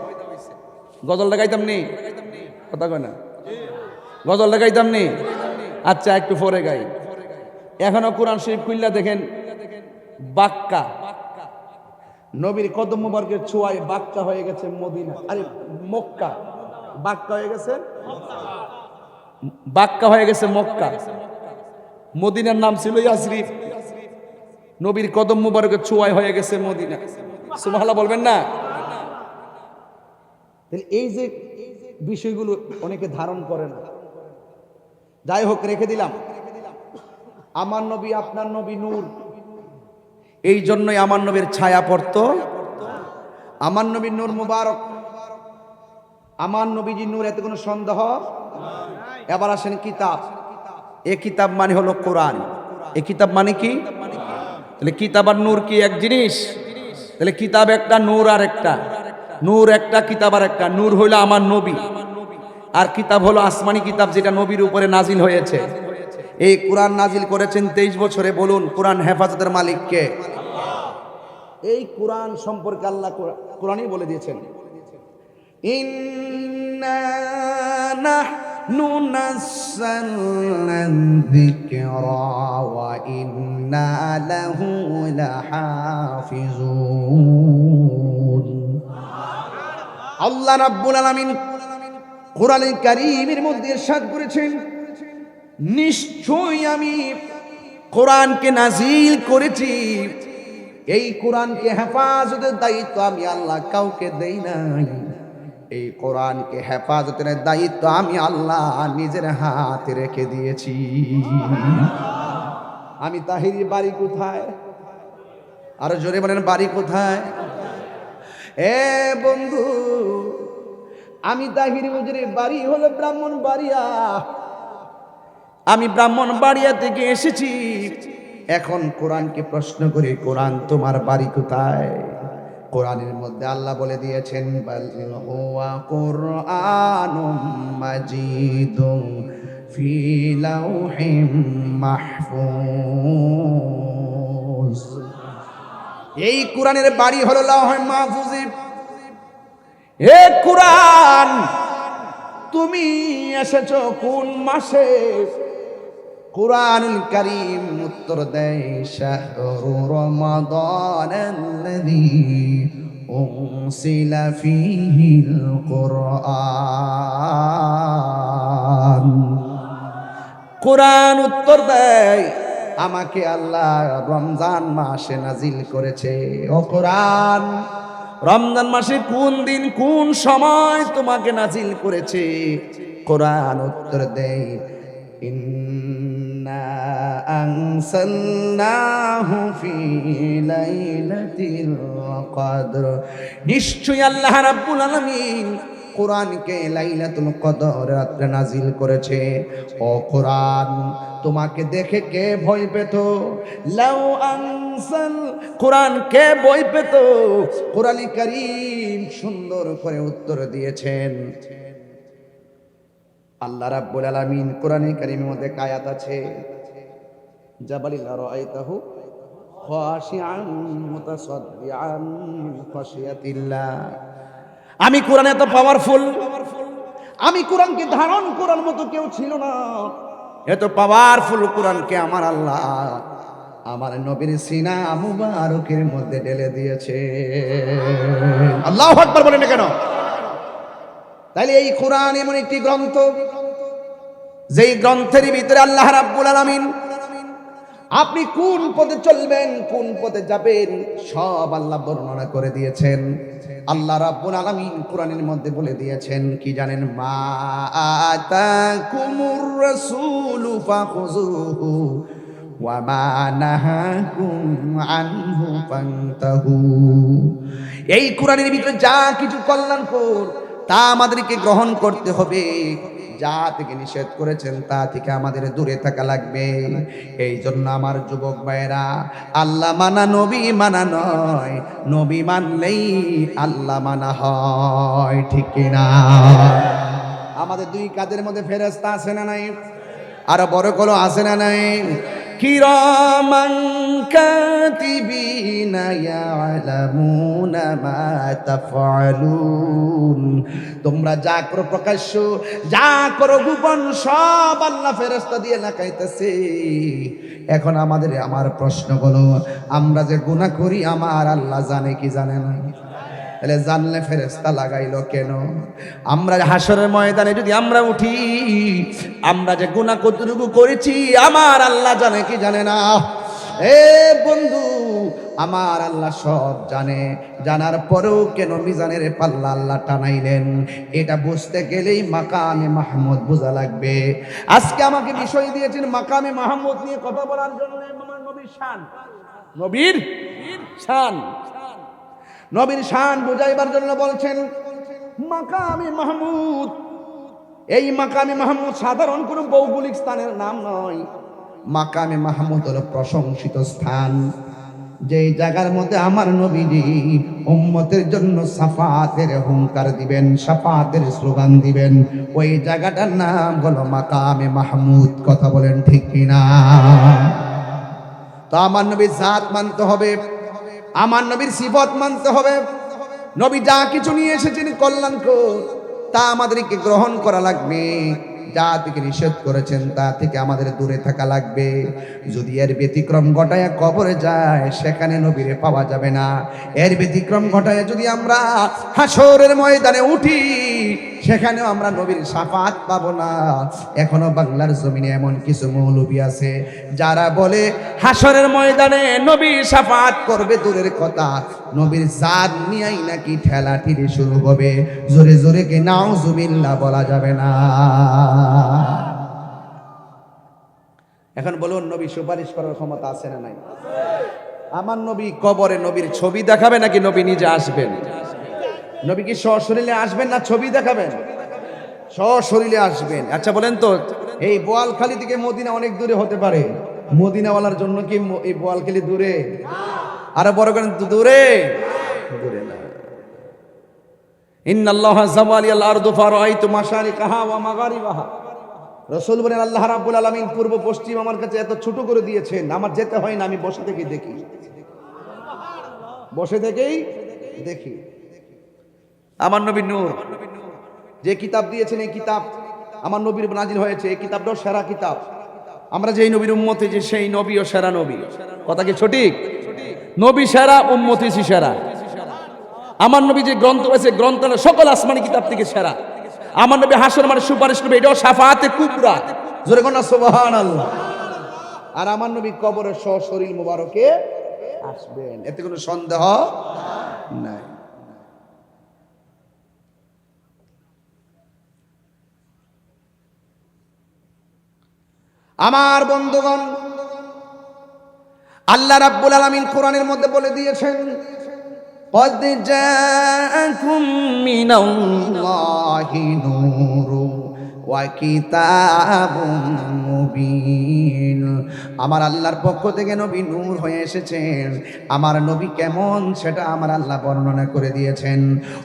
গজলটা গাইতাম নি? কথা কয় না? গজলটা গাইতাম নি? আচ্ছা একটু পরে গাই। এখনো কোরআন শরীফ খুললা দেখেন, বাক্কা নবীর কদম মুবারকের ছোঁয়ায় বাক্কা হয়ে গেছে মদিনা, আরে মক্কা। বাক্কা হয়ে গেছে, বাক্কা হয়ে গেছে মক্কা। মদিনার নাম ছিল ইয়াসরিব, নবীর কদম মুবারকের ছোঁয়ায় হয়ে গেছে মদিনা। সুবহানাল্লাহ বলবেন না? এই যে বিষয়গুলো অনেকে ধারণ করে না। যাই হোক, রেখে দিলাম। আমার নবী আপনার নবী নূর, এই জন্যই আমার নবীর ছায়া পড়তো। আমার নবীর নূর মুবারক, আমার নবীজি নূর, এতে কোনো সন্দেহ। এবার আসেন কিতাব। এ কিতাব মানে হলো কোরআন। এ কিতাব মানে কি? তাহলে কিতাব আর নূর কি এক জিনিস? তাহলে কিতাব একটা, নূর আর একটা। নূর একটা, কিতাব আর একটা। নূর হইল আমার নবী, আর কিতাব হলো আসমানি কিতাব, যেটা নবীর উপরে নাজিল হয়েছে। এই কোরআন নাজিল করেছেন 23 বছরে। বলুন কোরআন হেফাজতের মালিক কে? এই কোরআন সম্পর্কে আল্লাহ কোরআনই বলে দিয়েছেন, ইন্না নাহনু নাযালনা যিকরা ওয়া ইন্না লাহু লাহাফিজুন। আল্লাহ রাব্বুল আলামিন কোরআনুল কারীমের মধ্যে ইরশাদ করেছেন, নিশ্চয়ই আমি কোরআনকে নাজিল করেছি, এই কোরআনকে হেফাজতের দায়িত্ব আমি আল্লাহ কাউকে দেই নাই। এই কোরআনকে হেফাজতের দায়িত্ব আমি আল্লাহ নিজের হাতে রেখে দিয়েছি। আমি তাহিরির বাড়ি কোথায়? আরো জোরে বলেন, বাড়ি কোথায়? এ বন্ধু, আমি তাহির হুজুরের বাড়ি হলো ব্রাহ্মণবাড়িয়া। আমি ব্রাহ্মণবাড়িয়া থেকে এসেছি। এখন কোরআনকে প্রশ্ন করি, কোরআন তোমার বাড়ি কোথায়? কোরআনের মধ্যে আল্লাহ বলে দিয়েছেন, বাল হুয়া কুরআনুম মাজিদুন ফি লাউহিম মাহফুজ। এই কোরআনের বাড়ি হলো লাউহে মাহফুজে। হে কোরআন, তুমি এসেছো কোন মাসে? কুরআনুল কারীম উত্তর দেয়, শাহরু রমাদানাল্লাযী উনসিলা ফীহিল কুরআন। কোরআন উত্তর দেয়, আমাকে আল্লাহ রমজান মাসে নাজিল করেছে। ও কোরআন, রমজান মাসে কোন দিন কোন সময় তোমাকে নাজিল করেছে? কোরআন উত্তর দেয়, ইন্না আনসালনাহু ফি লাইলাতিল কদর। নিশ্চয়ই আল্লাহ রাব্বুল আলামিন কোরআনকে লাইলাতুল কদর রাতে নাজিল করেছে। ও কোরআন, তোমাকে দেখে কে ভয় পেত? লাউ আনসাল, কোরআন কে ভয় পেত? কোরআনুল কারীম সুন্দর করে উত্তর দিয়েছেন। আল্লাহ রাব্বুল আলামিন কোরআনুল কারীমের মধ্যে আয়াত আছে, জাবালিল রাআইতাহু খাশিআন মুতাসাদ্দিআন মিন খাশিয়াতিল্লাহ। আমি কোরআন এত পাওয়ারফুল, আমি কোরআনকে ধারণ করার মতো কেউ ছিল না। এত পাওয়ারফুল কোরআনকে আমার আল্লাহ আমার নবীর সিনা মুবারকের মধ্যে ঢেলে দিয়েছে। আল্লাহু আকবার বলেন না কেন? তাহলে এই কোরআন এমন একটি গ্রন্থ, যেই গ্রন্থের ভিতরে আল্লাহ রাব্বুল আলামিন আপনি কোন পথে চলবেন, কোন পথে যাবেন, সব আল্লাহ বর্ণনা করে দিয়েছেন। আল্লাহ রাব্বুল আলামিন কোরআনের মধ্যে বলে দিয়েছেন কি জানেন? মা আতাকুমুর রাসূলু ফাখুযুহু ওয়া মা নাহাকুম আনহু ফান্তাহু। এই কোরআনের ভিতরে যা কিছু কল্যাণকর তা আমাদেরকে গ্রহণ করতে হবে, যা থেকে নিষেধ করেছেন তা থেকে আমাদের দূরে থাকা লাগবে। এই জন্য আমার যুবক ভাইরা, আল্লাহ মানা নবী মানা নয়, নবী মানলেই আল্লাহ মানা হয়, ঠিক কিনা? আমাদের দুই কাদের মধ্যে ফেরেশতা আছে না নাই? আর বড় কলো আছে না নাই? কিরামান কাতিবিনা ইয়ালামুনা মা তাফআলুন। তোমরা যা করো প্রকাশ্য, যা করো গোপন, সব আল্লাহ ফেরেশতা দিয়ে লাগাইতেছে। এখন আমার প্রশ্ন হলো, আমরা যে গুনাহ করি আমার আল্লাহ জানে কি জানে না? তাহলে জানলে ফেরেশতা লাগাইলো কেন? আমরা হাসরের ময়দানে যদি আমরা উঠি, আমরা যে গুনাহ কতটুকু করেছি আমার আল্লাহ জানে কি জানে না? এ বন্ধু, আমার আল্লাহ সব জানে। জানার পরেও কেন মিজানের পাল্লা আল্লাহ টানাইলেন? এটা বুঝতে গেলেই মাকামে মাহমুদ বোঝা লাগবে। আজকে আমাকে বিষয় দিয়েছেন মাকামে মাহমুদ নিয়ে কথা বলার জন্য। আমার নবীর শান, নবীর শান, নবীর শান বুঝাইবার জন্য বলছেন মাকামে মাহমুদ। এই মাকামে মাহমুদ সাধারণ কোনো ভৌগোলিক স্থানের নাম নয়। মাকামে মাহমুদ হলো প্রশংসিত স্থান। যেই জায়গার মধ্যে আমার নবীজি উম্মতের জন্য সাফাতের হুঙ্কার দিবেন, সাফাতের স্লোগান দিবেন, ওই জায়গাটার নাম হলো মাকামে মাহমুদ। কথা বলেন ঠিক কিনা? তো আমার নবীর জাত মানতে হবে, আমার নবীর সিফত মানতে হবে। নবী যা কিছু নিয়ে এসেছেন কল্যাণকর, তা আমাদেরকে গ্রহণ করা লাগবে। যা থেকে নিষেধ করেছেন তা থেকে আমাদের দূরে থাকা লাগবে। যদি এর ব্যতিক্রম ঘটায় কবরে যায়, সেখানে নবীরে পাওয়া যাবে না। এর ব্যতিক্রম ঘটায় যদি আমরা হাসরের ময়দানে উঠি, সেখানেও আমরা নবীর শাফাত পাবো না। এখনো বাংলার জমিনে এমন কিছু মৌলবী আছে যারা বলে হাসরের ময়দানে নবী শাফাত করবে দূরের কথা, নবীর জাত নিয়েই নাকি ঠেলা ঠেলি শুরু হবে। জোরে জোরে কে নাউজুবিল্লাহ বলা যাবে না। এখন বলুন, নবী সুপারিশ করার ক্ষমতা আছে না নাই? আমার নবী কবরে নবীর ছবি দেখাবে নাকি নবী নিজে আসবেন? নবী কি সশরীরে আসবেন না ছবি দেখাবেন? সশরীরে আসবেন। আচ্ছা বলেন তো, এই বোয়ালখালী থেকে মদিনা অনেক দূরে হতে পারে, মদিনাওয়ালার জন্য কি এই বোয়ালখালী দূরে? আরো বড় করেন, দূরে? দূরে না। ইন্নাল্লাহা যাওয়ালিয়াল আরদু ফারাআইতু মাশারিকাহা ওয়া মাগারিবাহা। রাসূল বলেন, আল্লাহ রাব্বুল আলামিন পূর্ব পশ্চিম আমার কাছে এত ছোট করে দিয়েছেন, আমার যেতে হয় না, আমি বসে থেকেই দেখি, বসে থেকেই দেখি। আমার নবী নূর, যে কিতাব দিয়েছেন এই কিতাব আমার নবীর নাজিল হয়েছে, এই কিতাবটাও সেরা কিতাব। আমরা যেই নবীর উম্মতি, যে সেই নবীও সেরা নবী। কথা কি সঠিক? নবী সেরা, উম্মতি সেরা। আমার নবী যে গ্রন্থ হয়েছে, গ্রন্থের সকল আসমানি কিতাব থেকে সেরা। আমার নবী হাসর মানে সুপারিশ করবে, এটাও শাফাআতে কুবরা। জোরে কোন সুবহানাল্লাহ। আর আমার নবী কবরের সশরীর মুবারকে আসবেন, এতে কোনো সন্দেহ নাই। আমার বন্ধুগণ, আল্লাহ রাব্বুল আলামিন কোরআনের মধ্যে বলে দিয়েছেন, قد جاءكم من الله نور وكتاب مبين। আমার আল্লাহর পক্ষ থেকে নবী নূর হয়ে এসেছেন। আমার নবী কেমন সেটা আমার আল্লাহ বর্ণনা করে দিয়েছেন।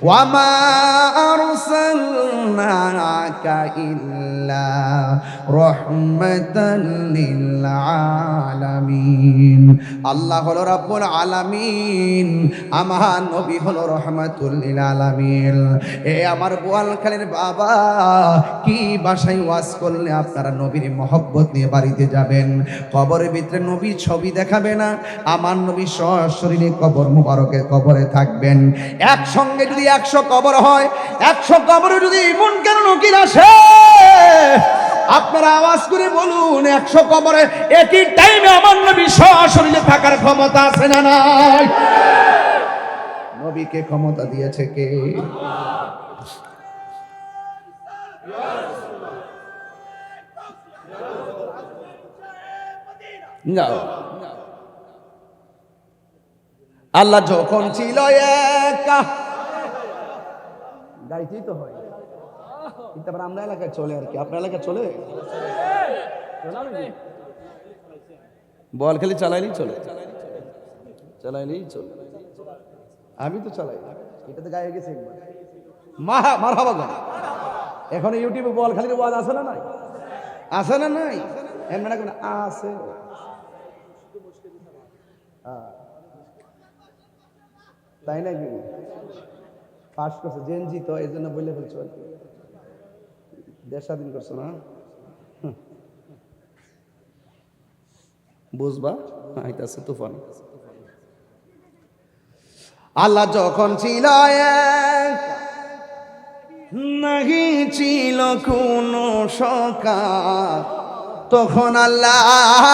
ওয়ামা আরসালনাকা ইল্লা রাহমাতাল লিল আলামিন। আল্লাহ হলো রাব্বুল আলামিন, আমার নবী হলো রহমাতুল লিল আলামিন। এ আমার বোয়ালখালীর বাবা, কি ভাষায় ওয়াজ করলে আপনারা নবীর মহব্বত নিয়ে বাড়িতে যাবেন? কবরের ভিতরে নবী ছবি দেখাবে না, আমার নবী সশরীরে কবর মুবারকে কবরে থাকবেন। একসঙ্গে যদি 100 কবর হয়, 100 কবরে যদি মুনকার নাকির আসে, আপনারা আওয়াজ করে বলুন, 100 কবরে একই টাইমে আমার নবী সশরীরে থাকার ক্ষমতা আছে না নাই? নবীকে ক্ষমতা দিয়েছে কে? আল্লাহ যখন ছিল একা, গাইতেই তো হয়, তারপর আমরা এলাকায় চলে আর কি। আপনার এলাকায় চলে? বোয়ালখালী চালাইলেই চলে, চালাইলেই চলে। আমি তো চালাই, এটা তো গায়ে গেছে একবার। মারহাবা গান। এখন ইউটিউবে বোয়ালখালীর ওয়াজ আছে না নাই? আছে না নাই? এমন আছে। তাই নাকি? পাস করছে জেনজি, তো এই জন্য বলে ফেলছো আর কি। দেশ স্বাধীন করছো না, বুঝবা? আইতাছে তুফান। আল্লাহ যখন ছিল নাহি ছিল কোন সকা, তখন আল্লাহ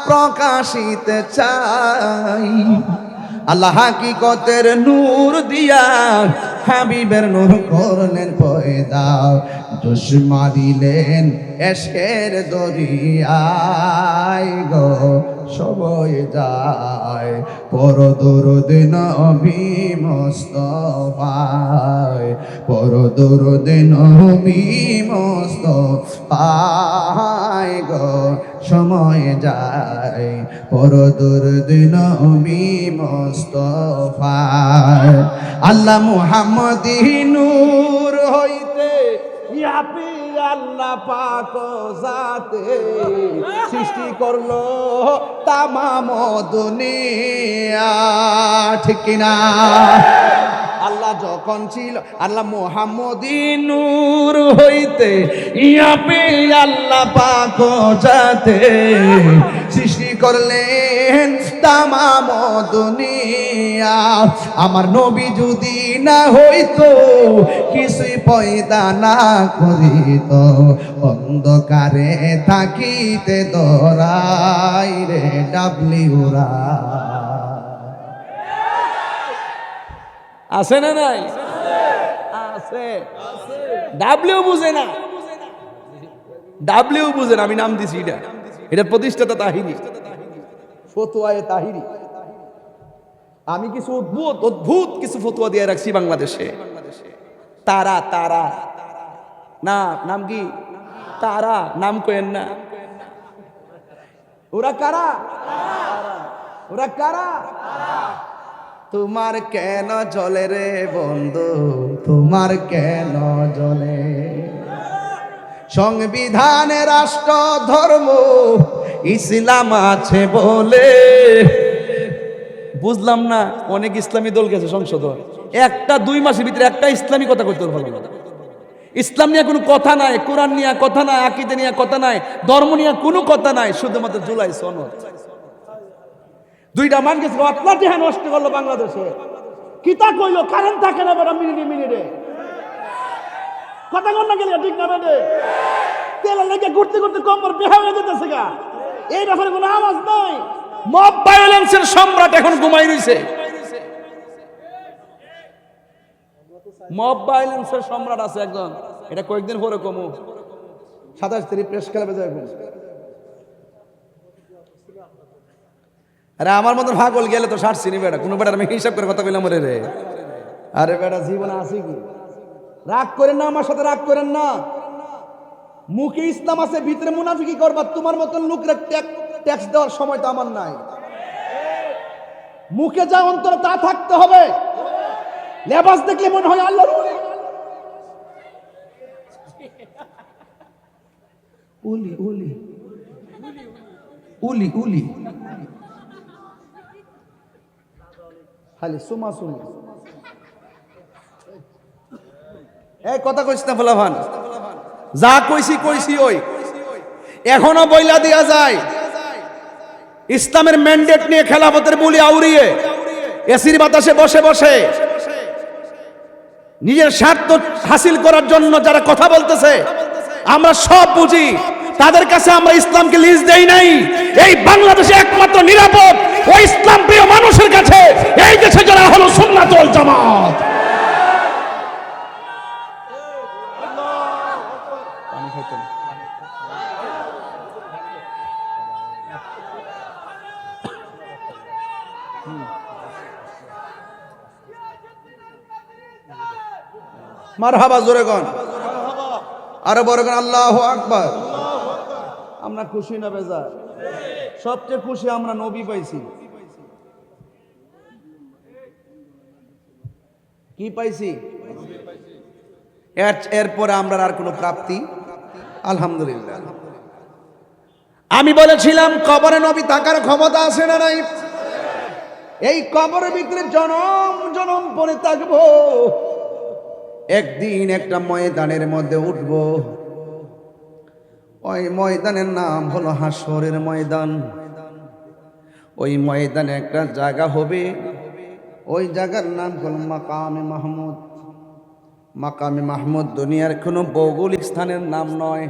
প্রকাশিতে চাই। আল্লাহ হাকিকতের নূর দিয়া হাবিবের নূর করলেন পয়দা, জোশ মারিলেন এশকের দরিয়ায় গো, সময় যায় পর দরুদ নবী মুস্তাফায় পর দরুদ নবী মুস্তাফায় গো সময় যায় পর দরুদ নবী মুস্তাফায় আল্লাহ মুহাম্মদী নূর হইতে ইয়াপি আল্লাহ পাক জাতে সৃষ্টি করলো তামাম দুনিয়া ঠিক কিনা আল্লাহ যখন ছিল আল্লাহ মুহাম্মদী নূর হইতে ইয়াপি আল্লাহ পাক জাতে সৃষ্টি করলেন তামাম দুনিয়া আমার নবী যদি না হইতো কিছুই পয়দা না করিত অন্ধকারে থাকিতে দরাই রে ডাবলিউরা আছে না নাই আছে ডাব্লিউ বুঝে না ডাব্লিউ বুঝে না আমি নাম দিছি এটার প্রতিষ্ঠাতা তাহিরি ফতুয়ায়ে তাহিরি আমি কিছু অদ্ভুত কিছু ফতুয়া দিয়ে রাখছি বাংলাদেশে তারা তারা না নাম কি তারা নাম কইেন না ওরা কারা ওরা কারা তোমার কেন জ্বলে রে বন্ধু তোমার কেন জ্বলে সংবিধানে রাষ্ট্র ধর্ম ইসলাম আছে বলে বুঝলাম না অনেক ইসলামী দল গেছে সংসদ একটা 2 মাসের ভিতরে একটা ইসলামী কথা কইতে ভালো না ইসলাম নিয়ে কোনো কথা নাই কোরআন নিয়ে কথা নাই আকীদা নিয়ে কথা নাই ধর্ম নিয়ে কোনো কথা নাই শুধুমাত্র জুলাই সনদ 2টা মান গেছে আটলাটি হ্যাঁ নষ্ট করলো বাংলাদেশে কিতা কইলো কারেন্ট থাকে না বেটা মিনিটে মিনিটে কথা কর না গেলে ঠিক না বেটে তেল লেগে ঘুরতে ঘুরতে কম্বর বেহা হয়ে যেতেছে গা এই ব্যাপারে কোনো আওয়াজ নাই মব ভায়োলেন্সের সম্রাট এখন ঘুমাই রইছে মব ভায়োলেন্সের সম্রাট আছে একজন এটা কয়েকদিন পরে কমু 27 তারিখ প্রেস ক্লাবে যাবেন আরে আমার মতন ভাগল গেলে তো ছাড়ছি নি বেটা কোনো বেটার আমি হিসাব করে কথা কইলাম রে আরে বেটা জীবনে আছে কি রাগ করেন না আমার সাথে রাগ করেন না মুখে ইসলাম আছে ভিতরে মুনাফিকি করবা তোমার মতন লোকরা ট্যাক্স দেওয়ার সময় তো আমার নাই মুখে যা অন্তরে তা থাকতে হবে লেবাস দেখলে মনে হয় আল্লাহর উলি উলি উলি উলি খালি সুমা সুমি এই কথা কইছ না ফলাফান যা কইছি ওই এখনো বইলা দিয়া যায় ইসলামের ম্যান্ডেট নিয়ে খেলাফতের বুলি আউরিয়ে এসির বাতাসে বসে বসে নিজের স্বার্থ হাসিল করার জন্য যারা কথা বলতেছে আমরা সব বুঝি তাদের কাছে আমরা ইসলামকে লিজ দেই নাই এই বাংলাদেশে একমাত্র নিরাপদ ওই ইসলাম প্রিয় মানুষের কাছে এই দেশে যারা হলো সুন্নাত ওয়াল জামাত মারহাবা জোরে গন আরো বড় গন আল্লাহু আকবার আমরা খুশি না বেজার সবচেয়ে খুশি আমরা নবী পাইছি কি পাইছি এরপরে আমরা আর কোনো প্রাপ্তি আলহামদুলিল্লাহ আমি বলেছিলাম কবরে নবী থাকার ক্ষমতা আছে না নাই এই কবরের ভিতরে জনম জনম পরে থাকবো একদিন একটা ময়দানের মধ্যে উঠব ওই ময়দানের নাম হলো হাসরের ময়দান ওই ময়দানে একটা জায়গা হবে ওই জায়গার নাম হলো মাকামে মাহমুদ মাকামে মাহমুদ দুনিয়ার কোনো ভৌগোলিক স্থানের নাম নয়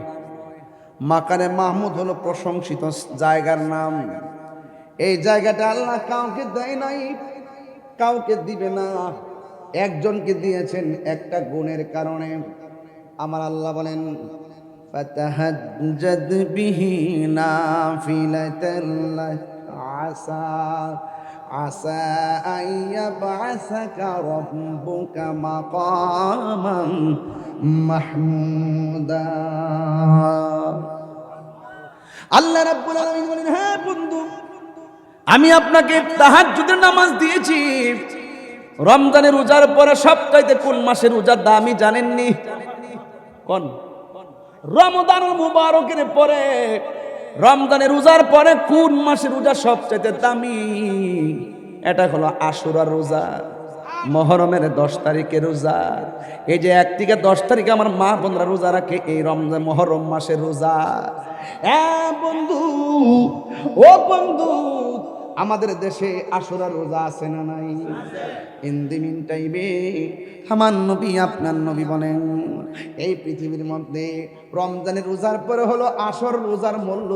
মাকামে মাহমুদ হলো প্রশংসিত জায়গার নাম এই জায়গাটা আল্লাহ কাউকে দেয় নাই কাউকে দিবে না একজনকে দিয়েছেন একটা গুণের কারণে আমার আল্লাহ বলেন ফাতাহাজ্জাদ বিহি নাফিলাতান লাক আসা আসা আইয়াবআসাকা রাব্বুকা মাকামান মাহমুদা। আল্লাহ রাব্বুল আলামিন বলেন, হ্যাঁ বন্ধু, আমি আপনাকে তাহাজ্জুদের নামাজ দিয়েছি। রমজানের রোজার পরে সবচাইতে কোন মাসের রোজার দামি জানেননি? কোন? রমজানুল মুবারকের পরে, রমজানের রোজার পরে কোন মাসের রোজা সবচাইতে দামি? এটা হলো আশুরার রোজা, মহরমের 10 তারিখের রোজা। এই যে 1 থেকে 10 তারিখে আমার মা বোনরা রোজা রাখে, এই রমজান মহরম মাসের রোজা। হ্যাঁ বন্ধু, ও বন্ধু, আমাদের দেশে আশুরার রোজা আছে না নাই? ইন দি মিন টাইমে আমার নবী, আপনার নবী বলেন, এই পৃথিবীর মধ্যে রমজানের রোজার পরে হলো আসর রোজার মূল্য।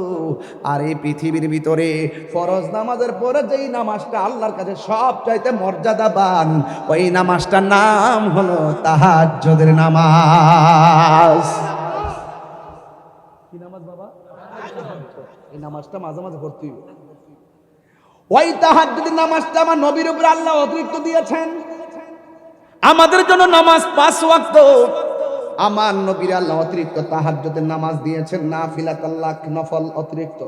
আর এই পৃথিবীর ভিতরে ফরজ নামাজের পরে যেই নামাজটা আল্লাহর কাছে সবচাইতে মর্যাদাবান, ওই নামাজটার নাম হলো তাহাজ্জুদের নামাজ। কি নামাজ বাবা? এই নামাজটা মাঝে মাঝে পড়তে হবে। ওই তাহাজ্জুদের নামাজটা আমার নবীর উপর আল্লাহ অতিরিক্ত দিয়েছেন। আমাদের জন্য নামাজ 5 ওয়াক্ত, আমার নবীর আল্লাহ অতিরিক্ত তাহাজ্জুদের নামাজ দিয়েছেন, নাফিলাতাল্লাহ, নফল অতিরিক্ত।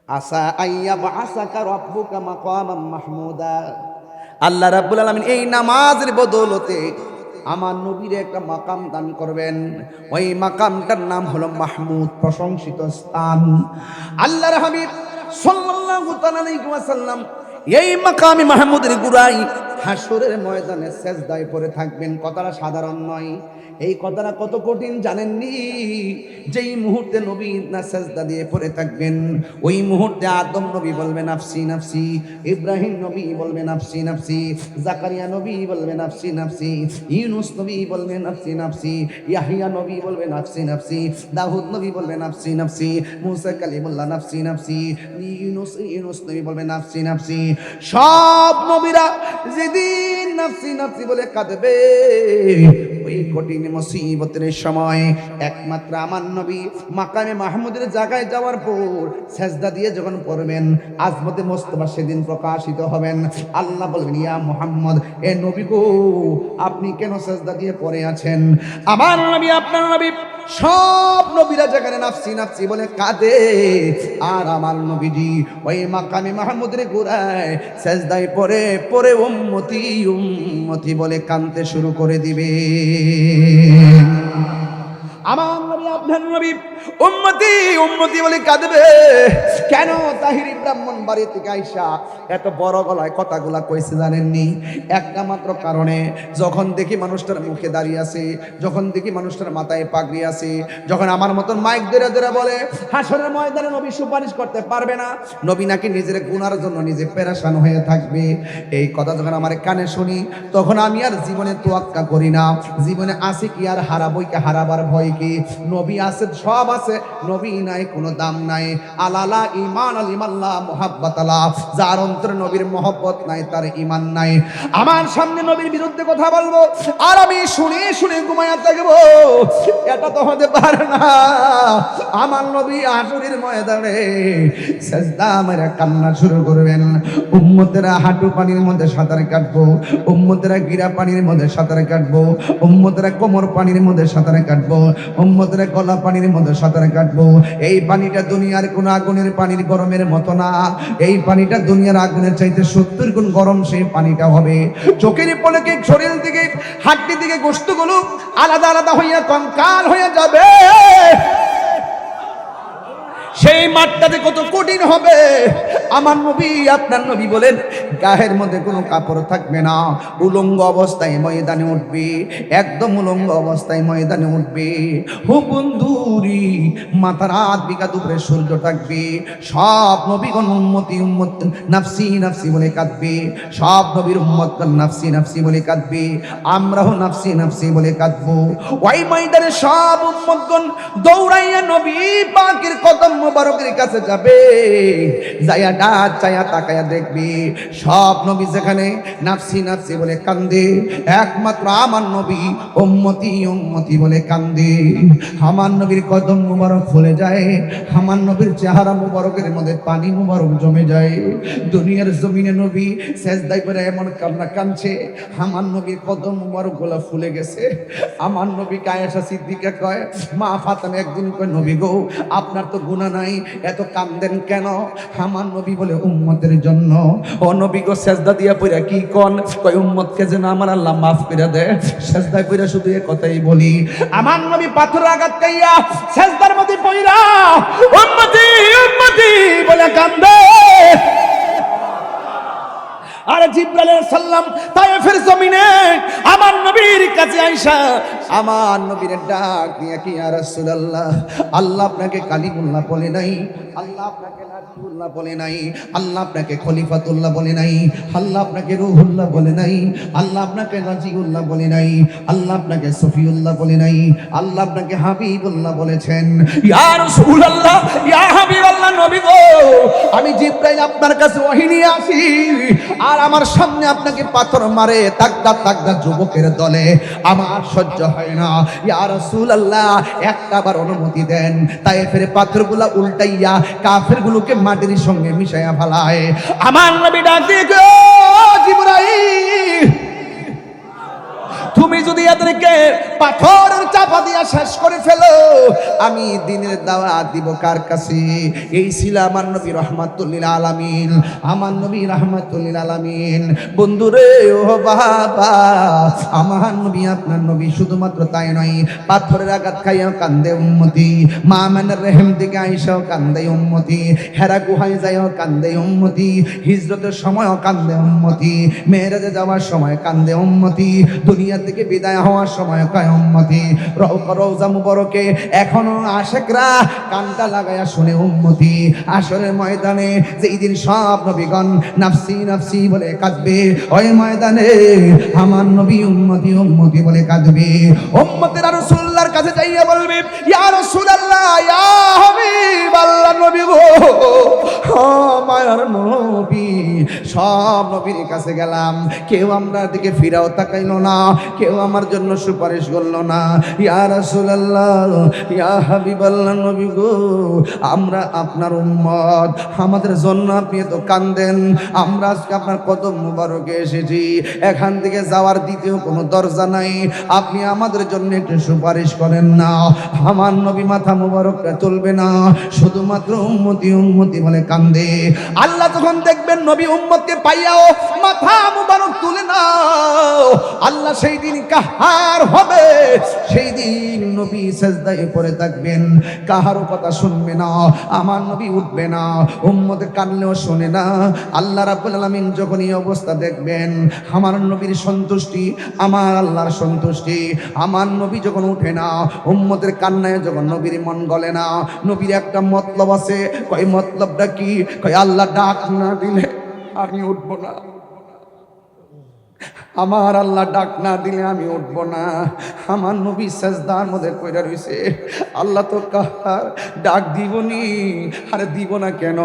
আসা আইয়াবআসাকা রাব্বুকা মাকামান মাহমুদা। আল্লাহ রাব্বুল আলামিন এই নামাজের বদৌলতে আমার নবীর একটা মাকাম দান করবেন। ওই মাকামটার নাম হলো মাহমুদ, প্রশংসিত স্থান। আল্লাহর হাবিব সাল্লাল্লাহু তাআলা আলাইহি ওয়াসাল্লাম এই মাকামে মাহমুদের গুড়াই হাসরের ময়দানে সেজদায় পড়ে থাকবেন। কথাটা সাধারণ নয়। এই কথাটা কত কঠিন জানেননি? যেই মুহূর্তে নবী না সেজদা দিয়ে পড়ে থাকবেন, ওই মুহূর্তে আদম নবী বলবে নাফসি নাফসি, ইব্রাহিম নবী বলবে নাফসি নাফসি, জাকারিয়া নবী বলবে নাফসি নাফসি, ইউনুস নবী বলবে নাফসি নাফসি, ইয়াহিয়া নবী বলবে নাফসি নাফসি, দাউদ নবী বলবে নাফসি নাফসি, মুসা কালিমুল্লাহ নাফসি নাফসি, ইউনুস নবী বলবে নাফসি নাফসি। সব নবীরা যেদিন নাফসি নাফসি বলে কাঁদবে, ওই কঠিন মুসিবতের সময় একমাত্র আমার নবী মাকামে মাহমুদের জায়গায় যাওয়ার পর সেজদা দিয়ে যখন পড়বেন, আজমতে মোস্তফা সেদিন প্রকাশিত হবেন। আল্লাহ বলবেন, ইয়া মুহাম্মদ, এ নবী গো, আপনি কেন সেজদা দিয়ে পড়ে আছেন? আমার নবী, আপনার নবী, সব নবীরা যেখানে নাফসি নাফসি বলে কাঁদে, আর আমার নবীজি ওই মাকামে মাহমুদের গোড়ায় সেজদায় পড়ে পড়ে উম্মতি উম্মতি বলে কাঁদতে শুরু করে দিবে। আমার নবী, আপনার নবী উম্মতি উম্মতি বলে কাঁদবে কেন? তাহিরি ব্রাহ্মণ বাড়ি থেকে আইসা এত বড় গলায় কথাগুলা কইছে জানেননি? একটা মাত্র কারণে, যখন দেখি মানুষটার মুখে দাঁড়িয়ে আছে, যখন দেখি মানুষটার মাথায় পাগড়ি আছে, যখন আমার মতন মাইক ধরে ধরে বলে হাসরের ময়দানে নবী সুপারিশ করতে পারবে না, নবী নাকি নিজের গুনার জন্য নিজে পেরেশান হয়ে থাকবে, এই কথা যখন আমার কানে শুনি, তখন আমি আর জীবনে তোয়াক্কা করি না। জীবনে আছে কি আর হারাবই কি, হারাবার ভয় কি? নবী আছে, সব আছে, নবী নাই, কোনো দাম নাই। আলালা ঈমান আল ইমাল্লাহ মুহাব্বাত আল্লাহ, যার অন্তরে নবীর মহব্বত নাই তার ঈমান নাই। আমার সামনে নবীর বিরুদ্ধে কথা বলবো আর আমি শুনে শুনে ঘুমায়া থাকবো, এটা তো হতে পারে না। আমার নবী হাসরের ময়দানে সিজদা মেরে কান্না শুরু করবেন। উম্মতেরা হাঁটু পানির মধ্যে সাঁতার কাটবো, উম্মতেরা গিরা পানির মধ্যে সাঁতার কাটবো, উম্মতেরা কোমর পানির মধ্যে সাঁতার কাটবো, উম্মতেরা গলা পানির মধ্যে সাঁতার কাটবো। এই পানিটা দুনিয়ার কোন আগুনের পানির গরমের মতো না, এই পানিটা দুনিয়ার আগুনের চাইতে 70 গুণ গরম সেই পানিটা হবে। চোখের পলকে শরীর দিকে, হাড্ডি দিকে গোশতগুলো আলাদা আলাদা হইয়া কঙ্কাল হয়ে যাবে। সেই মাঠটাতে কত কঠিন হবে। আমার নবী, আপনার নবী বলেন, গায়ের মধ্যে কোনো কাপড় থাকবে না, উলঙ্গ অবস্থায় ময়দানে উঠবে, একদম উলঙ্গ অবস্থায় ময়দানে উঠবে। হো বন্ধুরি, মাথার হাত বিঘা দুপুরে সূর্য থাকবে। সব নবীগণ উম্মতি উম্মত নাফসি নাফসি বলে কাঁদবে, সব নবীর উম্মতগণ নাফসি নাফসি বলে কাঁদবে, আমরাও নাফসি নাফসি বলে কাঁদবো। ওই ময়দানে সব উম্মতগণ দৌড়াইয়া নবী পাকের কদম মুবারকের কাছে যাবে, যাইয়া ডাক চাইয়া তাকায়া দেখবি সব নবী যেখানে নাফসি নাফসি বলে কান্দে, একমাত্র আমার নবী উম্মতি উম্মতি বলে কান্দে। আমার নবীর কদম মুবারক ফুলে যায়, আমার নবীর চেহারা মুবারকের মধ্যে পানি মুবারক জমে যায়। দুনিয়ার জমিনে নবী সেজদায় পড়ে এমন কান্না কাঁদছে, আমার নবীর কদম মুবারক গুলা ফুলে গেছে। আমার নবী আয়েশা সিদ্দিকা কয়, মা ফাতেমা একদিন কয়, নবী গো আপনার তো গুনাহ নাই, এত কান্দেন কেন? আমার নবী বলে উম্মতের জন্য। ও নবী গো সেজদা দিয়া পড়া কি কোন? কয় উম্মতকে যেন আমার আল্লাহ মাফ করে দেয়, সেজদায় পড়া শুধু এই কথাই বলি। আমার নবী পাথর আঘাত খাইয়া সেজদার মধ্যে পড়া উম্মতি উম্মতি বলে কান্দে। আর জিবরাইল আলাইহিস সালাম তায়েফের জমিনে আমার নবীর কাছে আইসা আমার নবীর ডাক দিয়া কি, ইয়া রাসূলুল্লাহ, আল্লাহ আপনাকে কালিমুল্লাহ বলে নাই, আল্লাহ আপনাকে নাজিউল্লাহ বলে নাই, আল্লাহ আপনাকে খলিফাতুল্লাহ বলে নাই, আল্লাহ আপনাকে রূহুল্লাহ বলে নাই, আল্লাহ আপনাকে নাজিউল্লাহ বলে নাই, আল্লাহ আপনাকে সফিউল্লাহ বলে নাই, আল্লাহ আপনাকে হাবিবুল্লাহ বলেছেন। ইয়া রাসূলুল্লাহ, ইয়া হাবিবাল্লাহ, নবী গো আমি জিবরাইল আপনার কাছে ওহী নিয়ে আসি, আর আমার সামনে আপনাকে পাথর মারে তাকদা তাকদা যুবকের দলে, আমার সহ্য হয় না। ইয়া রাসূলুল্লাহ একটাবার অনুমতি দেন, তায়েফের পাথরগুলা উল্টাইয়া কাফেরগুলোকে মাটির সঙ্গে মিশাইয়া ফেলায়। আমার নবী ডাক দিয়ে গো জিবরাইল, তুমি যদি এদেরকে পাথরের চাপা দিয়া শেষ করে ফেলো, আমি দিনের দাওয়াত দিব কার কাছে? এই ছিল আমার নবী রাহমাতুল লিল আলামিন, আমার নবী রাহমাতুল লিল আলামিন। বন্ধুরে ও বাবা, আমার নবী আপনার নবী শুধুমাত্র তাই নয়, পাথরের আঘাত খাইয়াও কান্দে উম্মতি, মা আমিনার রহিম থেকে আইসাও কান্দে উম্মতি, হেরা গুহায় যাইও কান্দে উম্মতি, হিজরতের সময়ও কান্দে উম্মতি, মেরাজে যাওয়ার সময় কান্দে উম্মতি, দুনিয়া থেকে বিদায় হওয়ার সময় কয় উম্মতি, রওজা মুবারকে এখনো আশিকরা কানটা লাগায়া শুনে উম্মতি। আসরের ময়দানে যেই দিন সব নবীগণ নাফসি নাফসি বলে কাঁদবে, ওই ময়দানে আমার নবী উম্মতি উম্মতি বলে কাঁদবে। উম্মতেরা রাসূলুল্লাহর কাছে যাইয়া বলবে, ইয়া রাসূলুল্লাহ, ইয়া হাবিবাল্লাহ, নবী গো মায়ার নবী, সব নবীর কাছে গেলাম, কেউ আমরা দিকে ফিরাও তাকাইলো না, কেউ আমার জন্য সুপারিশ করলো না। ইয়া রাসূলুল্লাহ, ইয়া হাবিবাল্লাহ, নবী গো আমরা আপনার উম্মত, আমাদের জন্য আপনি তো কান্দেন, আমরা আজকে আপনার কদম মুবারকে এসেছি, এখান থেকে যাওয়ার দ্বিতীয় কোনো দরজা নাই, আপনি আমাদের জন্য একটু সুপারিশ করেন না। আমার নবী মাথা মুবারকটা তুলবে না, শুধুমাত্র উম্মতি উম্মতি বলে কান্দে। আল্লাহ যখন দেখবেন নবী উম্মতকে পাইয়াও মাথা মুবারক তুলে না, আল্লাহ সেই দিন কাহার হবে, সেই দিন নবী সেজদায় পড়ে থাকবেন, কাহারও কথা শুনবে না, আমার নবী উঠবে না, উম্মতে কানলেও শুনে না। আল্লাহ রাব্বুল আলামিন যখন এই অবস্থা দেখবেন, আমার নবীর সন্তুষ্টি আমার আল্লাহর সন্তুষ্টি, আমার নবী যখন উঠে না, উম্মতের কান্নায় যখন নবীর মন গলে না, নবীর একটা মতলব আছে, কয় মতলবটা কি? কয় আল্লাহ ডাক না দিলে আমি উঠবো না, আমার আল্লাহ ডাক না দিলে আমি উঠবো না। আমার নবী সাজদার মধ্যে কইরা রইছে, আল্লাহ তো কার ডাক দিবনি, আরে দিব না কেন?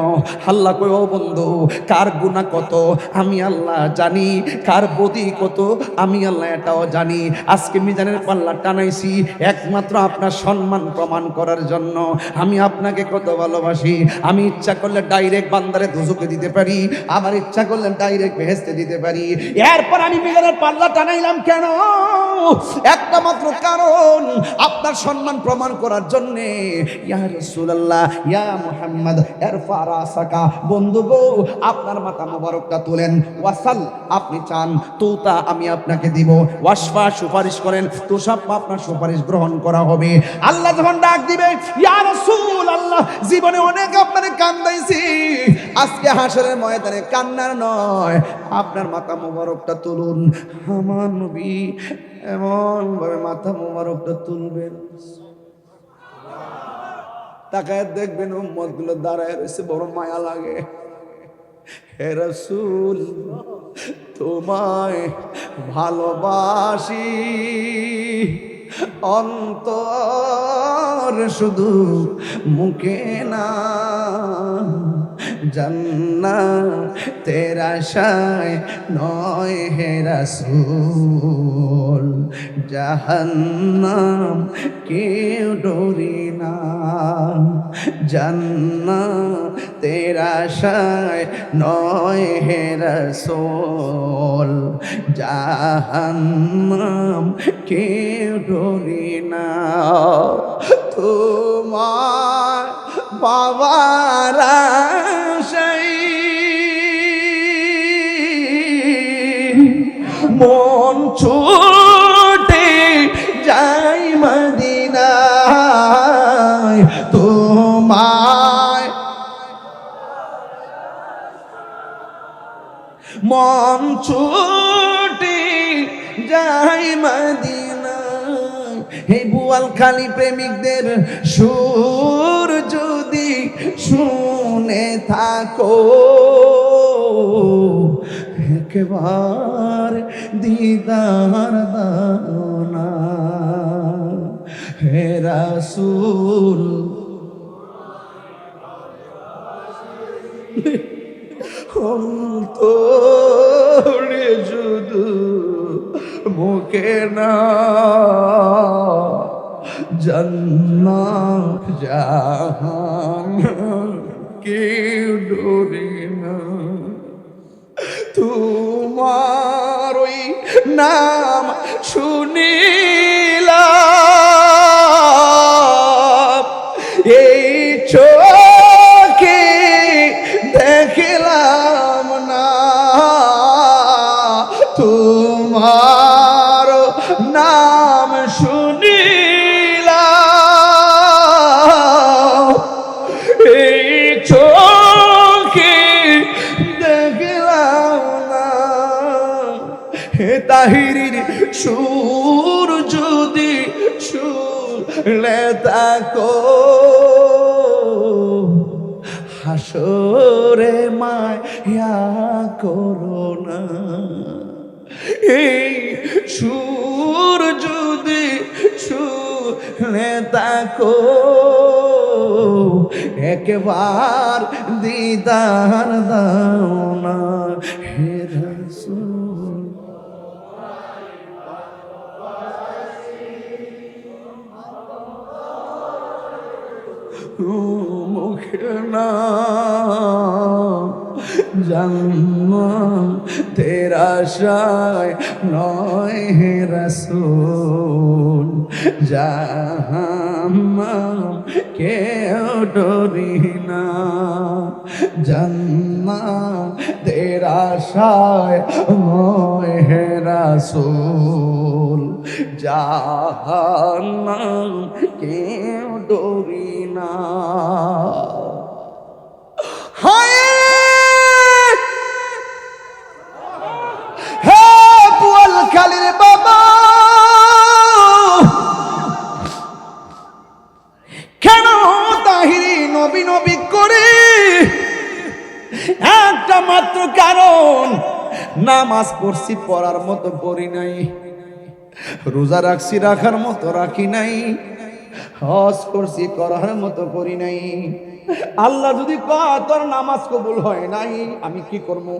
আল্লাহ কই, ও বন্ধু, কার গুনাহ কত আমি আল্লাহ জানি, কার বদি কত আমি আল্লাহ এটাও জানি। আজকে মিজানের পাল্লা টানাইছি একমাত্র আপনার সম্মান প্রমাণ করার জন্য। আমি আপনাকে কত ভালোবাসি, আমি ইচ্ছা করলে ডাইরেক্ট বান্দারে দোজখে দিতে পারি, আবার ইচ্ছা করলে ডাইরেক্ট বেহেশতে দিতে পারি। এরপর আমি পাল্লা টানাইলাম কেন? একটা মাত্র কারণ, আপনার সম্মান প্রমাণ করার জন্য। ইয়া রাসূলুল্লাহ, ইয়া মুহাম্মদ ইরফা রাসাকা, বন্ধু গো আপনার মাথা মোবারকটা তুলেন, ওয়াসাল আপনি চান, তুতা আমি আপনাকে দিব, ওয়াসফা সুপারিশ করেন, তুষাপ আপনার সুপারিশ গ্রহণ করা হবে। আল্লাহ যখন ডাক দিবে, ইয়া রাসূলুল্লাহ, জীবনে অনেক আপনারে কান্দাইছি, আজকে হাসরের ময়দানে কান্নার নয়, আপনার মাথা মোবারকটা তুলুন। আমার নবী এমন ভাবে মাথা মোবারকটা তুলবেন, তাকায় দেখবেন উম্মত গুলো দাঁড়ায় রয়েছে, বড় মায়া লাগে। হে রাসূল, তোমায় ভালোবাসি অন্তর শুধু মুখে না, জান্নাতের আশায় নয় হে রাসূল, জাহান্নাম কেউ ডরি না। জান্নাতের আশায় নয় হে রাসূল, জাহান্নাম কেউ ডরি না। তোমার বাবার আশায় মন ছুটে যাই মদিনায়, তোমায় মন ছুটে যাই মদিনায়। হে বোয়ালখালী প্রেমিকদের সুর যদি শুনে থাকো, একবার দিদার দাও না হে রাসূল। অন্তরে শুধু মুখে না, জান্নাত জাহান্নাম কেউ ডরে না। তোমার ওই নাম শুনিলাম, এই চোখে দেখলাম না। তোমার নাম শুনিলাম, এই চোখে দেখলাম না। হে তাহিরির সুর যদি শুনলে থাকো, হাসরে মায়া করো না। এই সুর যদি শুনে থাকো, একবার দিদার দাও না হে রাসূল। মুখে না, জান্নাতের আশায় নয় হে রাসূল, জাহান্নাম কেউ ডরি না। জান্নাতের আশায় নয় হে রাসূল, জাহান্নাম কেউ ডরি না। হায় হে বোয়ালখালীর বাবা, কেন তাহিরি নবী নবী করে? একটা মাত্র কারণ, নামাজ পড়ছি পড়ার মতো পড়ি নাই, রোজা রাখছি রাখার মতো রাখি নাই, হজ করছি করার মতো করি নাই। আল্লাহ যদি কয় তোর নামাজ কবুল হয় নাই, আমি কি করবো?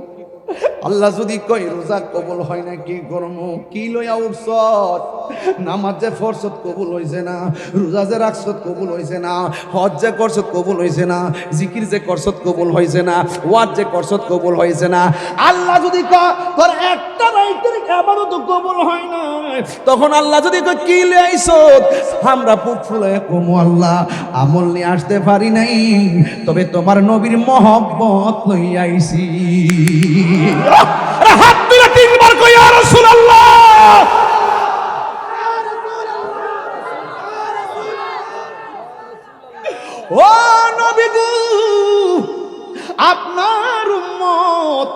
আল্লাহ যদি কয় রোজা কবুল হয় না, কি করবো? কি লইয়া উঠছত? নামাজ যে ফরজত কবুল হইছে না, রোজা যে রাখছত কবুল হইছে না, হজ যে করছত কবুল হইছে না, জিকির যে করছত কবুল হইছে না, ওয়াজ যে করছত কবুল হইছে না। আল্লাহ যদি কয় তোর একটা রাইতের ইবাদত কবুল হয় না, তখন আল্লাহ যদি কয় কি লইয়া আইছত, আমরা বুক ফুলাইয়া কমু আল্লাহ আমল নিয়ে আসতে পারি নাই, তবে তোমার নবীর মহব্বত লইয়া আইছি। হাত তুলে তিনবার কই ইয়া রাসূলুল্লাহ। ও নবী গো, আপনার উম্মত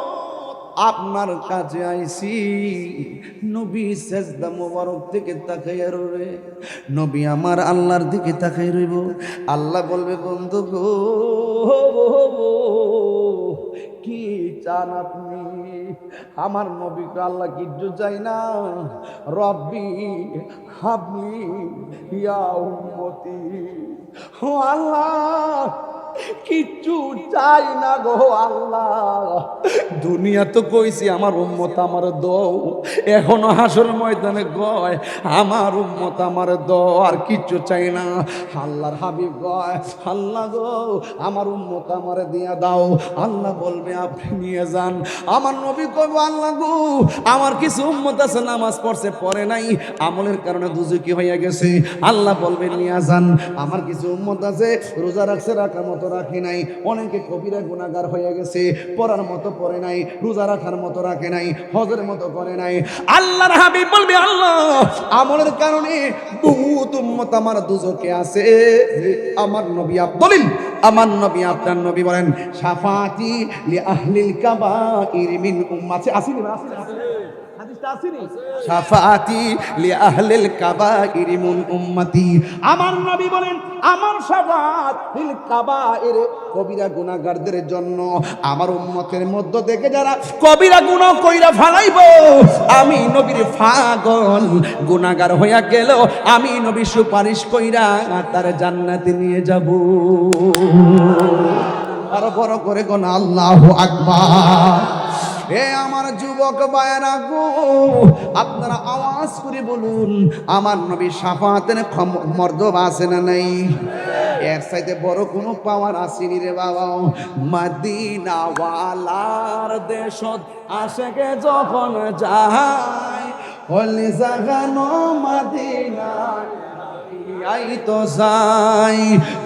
আপনার কাছে আইছি। নবী সেজদা মোবারক থেকে তাকাইয়া রইবে, নবী আমার আল্লাহর দিকে তাকাই রইব। আল্লাহ বলবে বন্ধু গো, কি চান আপনি? আমার নবীকে আল্লাহ কিচ্ছু চাই না। রব্বি হাবলি ইয়া উম্মতি, ও আল্লাহ কিচ্ছু চাই না গো আল্লাহ। দুনিয়া তো কইছি আমার উম্মত আমার দও, এখনো হাসর ময়দানে গয় আমার উম্মত আমার দও, আর কিচ্ছু চাই না। আল্লাহর হাবিব গয় আল্লাহ গো আমার উম্মত আমার দিয়া দাও। আল্লাহ বলবে আপনি নিয়ে যান। আমার নবী কইব আল্লাহ গো আমার কিছু উম্মত আছে নামাজ পড়ছে পড়ে নাই, আমলের কারণে দুজকি হইয়া গেছে। আল্লাহ বলবে নিয়ে যান। আমার কিছু উম্মত আছে রোজা রাখছে রাখার মতো রাখে নাই, অনেকে কবিরা গুনাহগার হয়ে গেছে, পড়ার মতো পড়ে নাই, রোজা রাখার মতো রাখে নাই, হজের মতো করে নাই। আল্লাহর হাবিব বলবে আল্লাহ আমলের কারণে বহুত উম্মত আমার দুজকে আছে। আমার নবী দলিল, আমার নবী আপনার নবী বলেন শাফাতি লি আহলিল কাবাইর মিন উম্মতি। আসেনি হাদিসটা আসেনি? শাফাতি লি আহলিল কাবাইর মিন উম্মতি। আমার নবী বলেন আমার শাফাত লিল কাবাইর, কবিরা গুনাহগারদের জন্য, আমার উম্মতের মধ্য থেকে যারা কবিরা গুনাহ কইরা ফালাইবো, আমি নবীর পাগল গুনাহগার হইয়া গেল, আমি নবী সুপারিশ কইরা তার জান্নাতে নিয়ে যাব। আর বড় করে কোন আল্লাহু আকবার। এ আমার যুবক ভাইয়েরা গো, আপনারা আওয়াজ করে বলুন আমার নবী শাফাতের মর্যাদা আছে না নাই? এর চাইতে বড় কোনো পাওয়ার আসেনি রে বাবা। মদিনাওয়ালার দেশত আশেকে যখন যায়, হলি জাগানো মদিনায় আই তো যাই,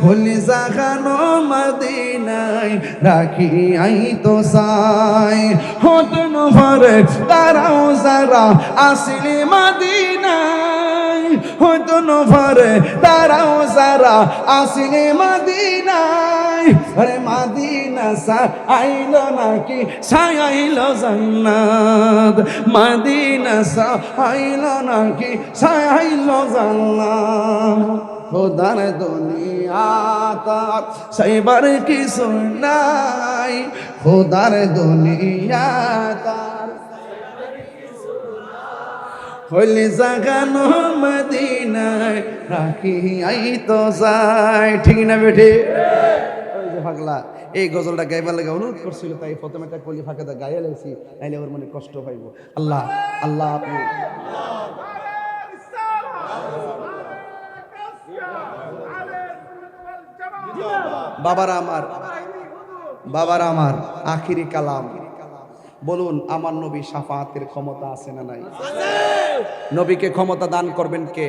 হলি জাগানো মদিনায় রাখি আই তো যাই। হতন ভরে তারাও যারা আসিলি মদিনায়, হতন ভরে তারাও যারা আসিলি মদিনায়। আরে মদিনা সা আইলো নাকি ছায়াইলো জান্নাত, মদিনা সা আইলো নাকি ছায়াইলো জান্নাত। খোদার দুনিয়া তার সাইবার কিছু নাই, খোদার দুনিয়া তার হইলে জাগানো মদিনায় রাখি আই তো যাই। ঠিক না বেঠে? ওই যে পাগলা এই গজলটা গাইবার লাগে অনুরোধ করছিল, তাই প্রথমে একটা কলি ফাঁকে গাইয়া লেছি, নাইলে ওর মনে কষ্ট পাইব। আল্লাহ আল্লাহ আপনি বাবারা আমার আখিরি কালাম বলুন, আমার নবী শাফাতের ক্ষমতা আছে না নাই? নবীকে ক্ষমতা দান করবেন কে?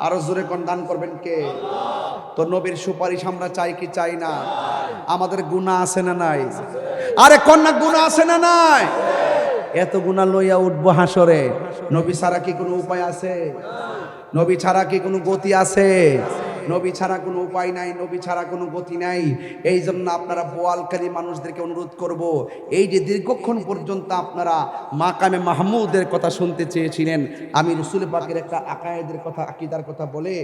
আরো জোরে কোন দান করবেন কে? তো নবীর সুপারিশ আমরা চাই কি চাই না? আমাদের গুনাহ আছে না নাই? আরে কন্যা গুনাহ আছে না নাই? এত গুনাহ লইয়া উঠবো হাসরে, নবী ছাড়া কি কোনো উপায় আছে? নবী ছাড়া কি কোনো গতি আছে? নবী ছাড়া কোনো উপায় নাই, নবী ছাড়া কোনো গতি নাই। এই জন্য আপনারা বোয়ালকারী মানুষদেরকে অনুরোধ করব, এই যে দীর্ঘক্ষণ পর্যন্ত আপনারা মাকামে মাহমুদের কথা শুনতে চেয়েছিলেন, আমি রসুল পাকের একটা আকায়েদের কথা আকীদার কথা বলে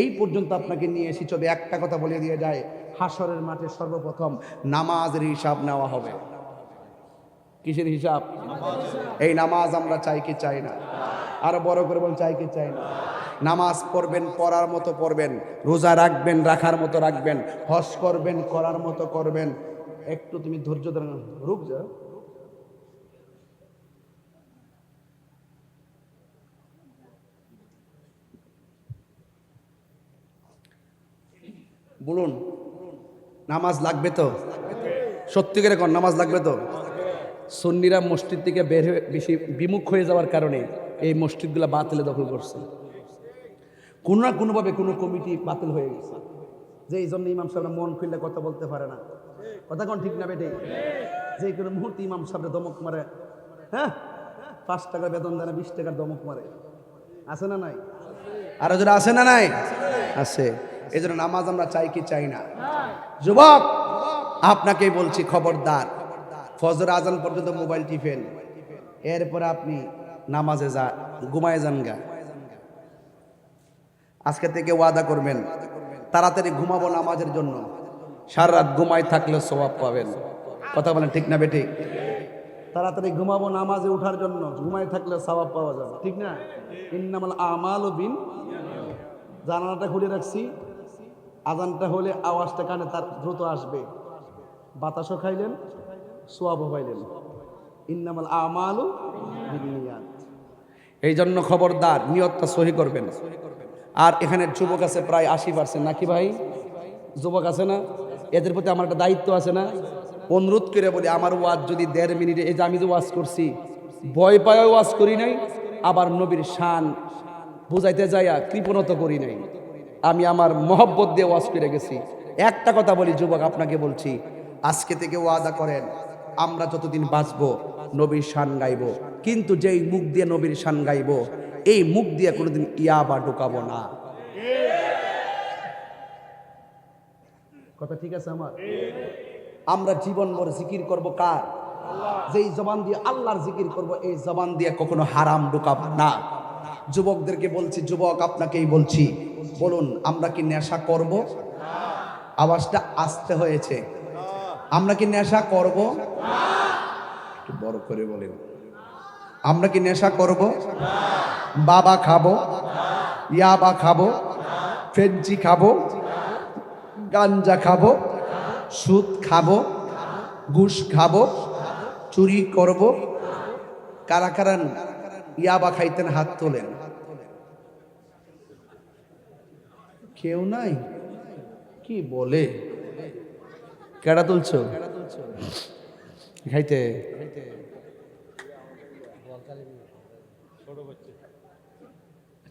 এই পর্যন্ত আপনাকে নিয়ে এসেছি। তবে একটা কথা বলে দিয়ে যায়, হাসরের মাঠে সর্বপ্রথম নামাজের হিসাব নেওয়া হবে। কিসের হিসাব? এই নামাজ আমরা চাই কি চাই না? আরো বড় করে বল, চাই কি চাই না? নামাজ পড়বেন পড়ার মতো পড়বেন, রোজা রাখবেন রাখার মতো রাখবেন, হজ করবেন করার মতো করবেন। একটু তুমি ধৈর্য ধরে রুক যা। বলুন নামাজ লাগবে তো? সত্যি করে কোন নামাজ লাগবে তো? সুন্নিরা মসজিদ থেকে বের হয়ে বেশি বিমুখ হয়ে যাওয়ার কারণে এই মসজিদগুলো বাতিলে দখল করছে। কোনো না কোনোভাবে কোনো কমিটি বাতিল হয়ে গেছে, যে এই জন্য ইমাম সাহেবরা মন খুললে কথা বলতে পারে না। কথা কোন ঠিক না বেটে? যে কোনো মুহূর্তে ইমাম সাহেবরা দমক মারে। হ্যাঁ, 5 টাকা বেতন দেয় না, 20 টাকার দমক মারে। আছে না নাই? আরো যারা আছে না নাই? আছে। এই জন্য নামাজ আমরা চাই কি চাই না? যুবক আপনাকেই বলছি, খবরদার, ফজর আজান পর্যন্ত মোবাইল টিপেন, এরপরে আপনি নামাজে ঘুমায় যান গা। আজকে থেকে ওয়াদা করবেন তাড়াতাড়ি ঘুমাবো নামাজের জন্য, সারা রাত ঘুমায় থাকলেও সওয়াব পাবেন। কথা বলেন ঠিক না বেঠিক? তাড়াতাড়ি ঘুমাবো নামাজে ওঠার জন্য, ঘুমায় থাকলে সওয়াব পাওয়া যাবে। ঠিক না? ইন্নামাল আমালু বিন, জানালাটা খুলে রাখছি, আজানটা হলে আওয়াজটা কানে তার দ্রুত আসবে, বাতাসও খাইলেন, সোয়াবও পাইলেন। ইন্নামাল আমালু বিন্নিয়াত। এই জন্য খবরদার নিয়তটা সহি করবেন। আর এখানে যুবক আছে প্রায় 80%, নাকি ভাই? যুবক আছে না? এদের প্রতি আমার একটা দায়িত্ব আছে না? অনুরোধ করে বলি, আমার ওয়াজ যদি 1.5 মিনিটে, এই যে আমি যে ওয়াজ করছি, ভয় পায় ওয়াজ করি নাই, আবার নবীর শান বুঝাইতে যাইয়া কৃপণতা করি নাই, আমি আমার মহব্বত দিয়ে ওয়াজ করে গেছি। একটা কথা বলি যুবক, আপনাকে বলছি, আজকে থেকে ওয়াদা করেন, আমরা যতদিন বাঁচবো নবীর শান গাইব, কিন্তু যেই মুখ দিয়ে নবীর শান গাইব, এই মুখ দিয়ে কোনোদিন ইয়াবা ঢুকাবো না। কথা ঠিক আছে আমার? আমরা জীবন ভর জিকির করব কার? যেই জবান দিয়ে আল্লাহর জিকির করব, এই জবান দিয়ে কখনো হারাম ঢুকাবো না। যুবকদেরকে বলছি, যুবক আপনাকেই বলছি, বলুন আমরা কি নেশা করব? আওয়াজটা আসতে হয়েছে। আমরা কি নেশা করব? একটু বড় করে বলেন, আমরা কি নেশা করব? বাবা খাবো, ইয়াবা খাবো, ফেঞ্চি খাবো, গাঞ্জা খাবো, সুদ খাবো, ঘুষ খাবো, চুরি করব? কারা কারা ইয়াবা খাইতেন হাত তোলেন। কেউ নাই? কি বলে? কেডা তুলছ? খাইতে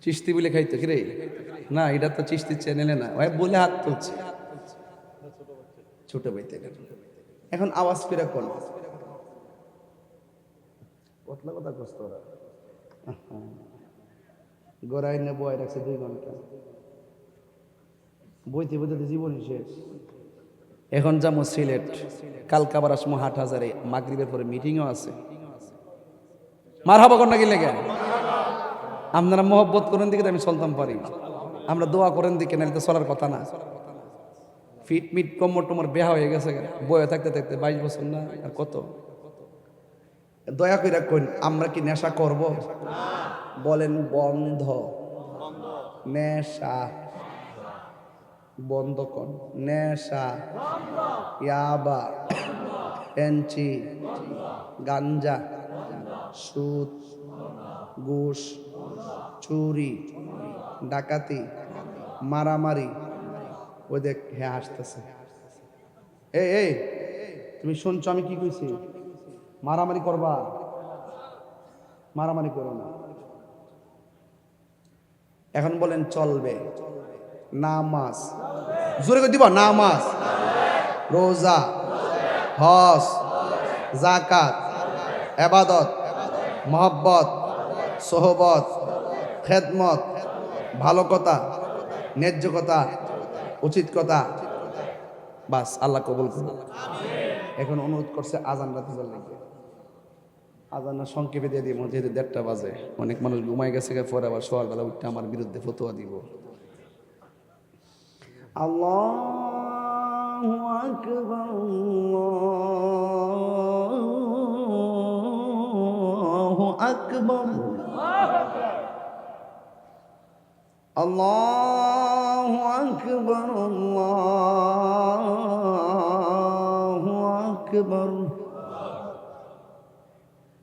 চিস্তি বলে খাইতে কি রে? না, এটা তো চিস্তি চ্যানেলে না, ওই বলে হাত তুলছে ছোট বইতে। এখন আওয়াজ করে কোন কতলা কথা কষ্ট ওরা গড়াই নে বয় রাখছে 2 ঘন্টা, বইতে বইতে জীবনই শেষ। এখন যাবো সিলেট, কালকে আবার আসমো হাটহাজারে, মাগরিবের পরে মিটিংও আছে। মার হাবা কর না গেলে কেন? আপনারা মহব্বত করেন দিকে আমি চলতাম পারি, আমরা দোয়া করেন দিকে, নাহলে তো চলার কথা না। ফিট মিট কমর টমর বেহা হয়ে গেছে, বয়ে থাকতে থাকতে 22 বছর না আর কত। দয়া করে কোন, আমরা কি নেশা করব? বলেন বন্ধ। নেশা বন্ধ কর। নেশা, ইয়াবা, পেঞ্চি, গাঞ্জা, সুদ, ঘুষ, চুরি, ডাকাতি, মারামারি। ওই দেখ, হ্যাঁ আসতেছে। এই তুমি শুনছো আমি কি কইছি? মারামারি করবা? মারামারি করো না। এখন বলেন চলবে। নামাজ জোরে করে দিব, নামাজ, রোজা, হজ, যাকাত, ইবাদত, মহব্বত, সোহবত, খেদমত, ভালো কথা, ন্যায্য কথা, উচিত কথা, বাস আল্লাহ কবুল করুন। এখন অনুরোধ করছে আজান রাতে লাগবে, আজান সংক্ষেপে দিয়ে দিব, যেহেতু 1:30 বাজে, অনেক মানুষ ঘুমাই গেছে, পরে আবার সকালবেলা উঠতে আমার বিরুদ্ধে ফতোয়া দিব। আল্লাহু আকবার, আল্লাহু আকবার, আল্লাহু আকবার, আল্লাহু আকবার।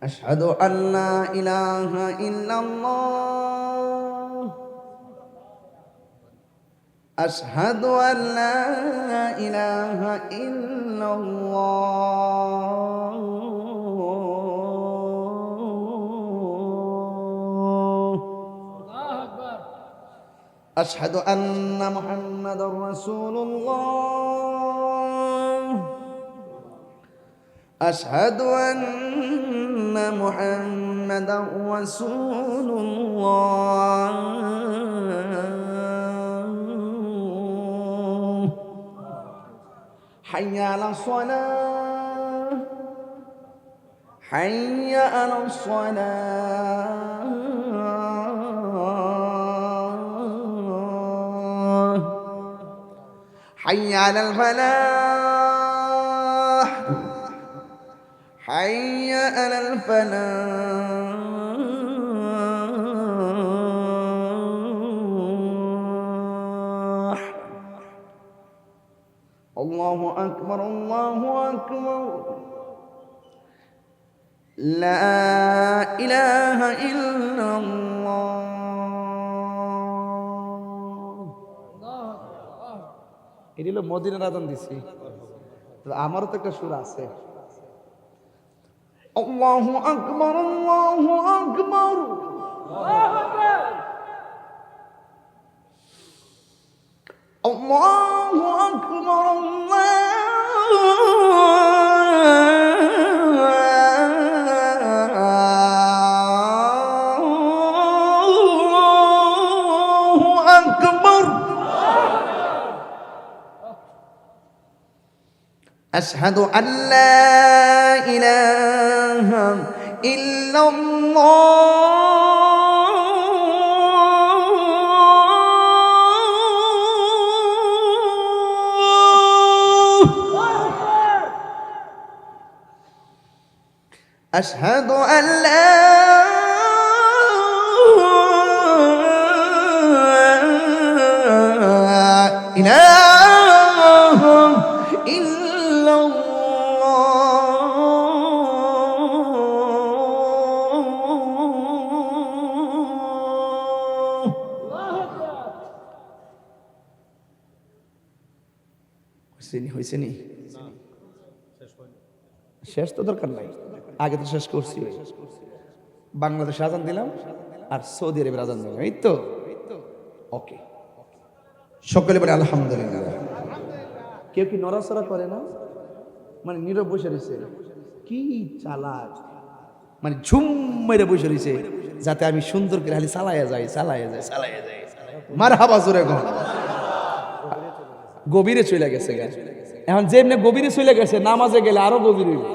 আশহাদু আল্লা ইলাহা ইল্লাল্লাহ, আশহাদু আল্লা ইলাহা ইল্লাল্লাহ, আশহাদু আন্না মুহাম্মাদার রাসূলুল্লাহ, আশহাদু আন্না মুহাম্মাদার রাসূলুল্লাহ। হাইয়া আলাস সালাহ, হাইয়া আলাস সালাহ, হাইয়া আলাল ফালাহ, হাইয়া আলাল ফালাহ। আকবার আল্লাহু আকবার লা ইলাহা ইল্লাল্লাহ। এটি হলো মদিনার আযান দিছি, আমারও তো একটা সুর আছে। আল্লাহু আকবার আল্লাহু আকবার আল্লাহু আকবার আল্লাহু আকবার আশহাদু আল্লা ইলাহা ইল্লাল্লাহ আশহাদু আল্লা ইলাহা হয়েছে নি? শেষ তো দরকার নাই, আগে তো শেষ করছি। বাংলাদেশে আজান দিলাম আর সৌদি আরবের আজান দিলাম, এই তো ওকে। সকলে বলে আলহামদুলিল্লাহ। কেউ কি নড়াচড়া করে না? মানে নীরব বসে রয়েছে, কি চালাক, মানে ঝুম মেরে বসে রয়েছে যাতে আমি সুন্দর করে খালি চালাইয়া যাই। মারহাবা জোরে গো। গভীরে চলে গেছে, এখন যেমনি গভীরে চলে গেছে, নামাজে গেলে আরো গভীর হইবে।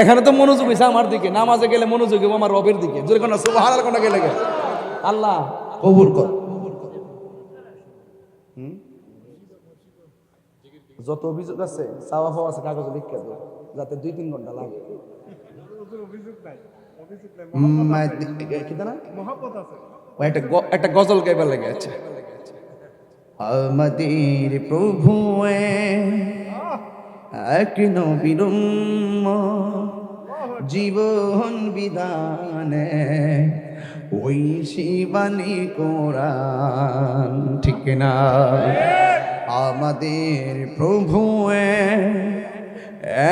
এখানে তো মনোযোগ হয়েছে আমার দিকে, নামাজে গেলে মনোযোগ হইব আমার রবের দিকে। জোরে কোন সুবহানাল্লাহ কোন গেলে আল্লাহ কবুল কর। যত অভিযোগ আছে চাওয়া পাওয়া আছে কাগজে লিখে দাও, যাতে 2-3 ঘন্টা লাগে। একটা গজল গাইবার লাগে। আচ্ছা, আমাদের প্রভু এক নবীর জীবন বিধানে ওই শিবানী কোরআন, ঠিক না? আমাদের প্রভু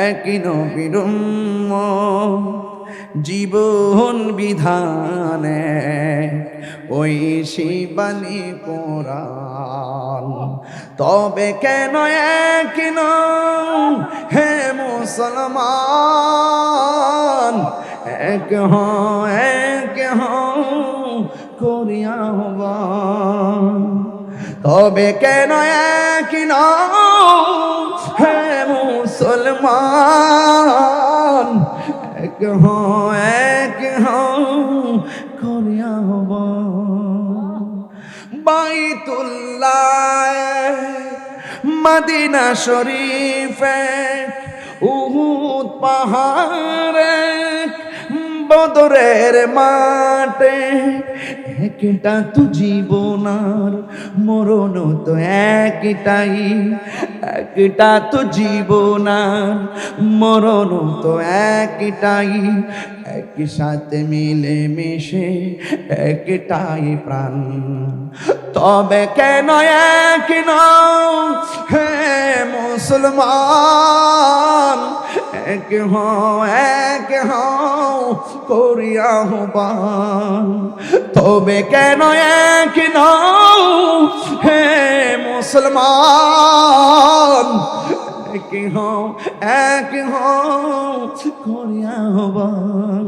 এক নবীর জীবন বিধানে ওই শিবানী কোরআন। তবে কেন এক হে মুসলমান, এক করিয়া আহ্বান। তবে কেন এক হে মুসলমান, এক করিয়া আহ্বান। বাইতুল্লাহ মদিনা শরীফে উহুদ পাহাড়ে বদরের মাঠে একটা তো জীবনার মরণ তো একটাই, একটা তো জীবনার মরণ তো একটাই। একই সাথে মিলে মিশে একটাই প্রাণ। তবে কেন এক হে মুসলমান, এক করিয়া আহ্বান। তবে কেন এক হে মুসলমান, এক করিয়া আহ্বান।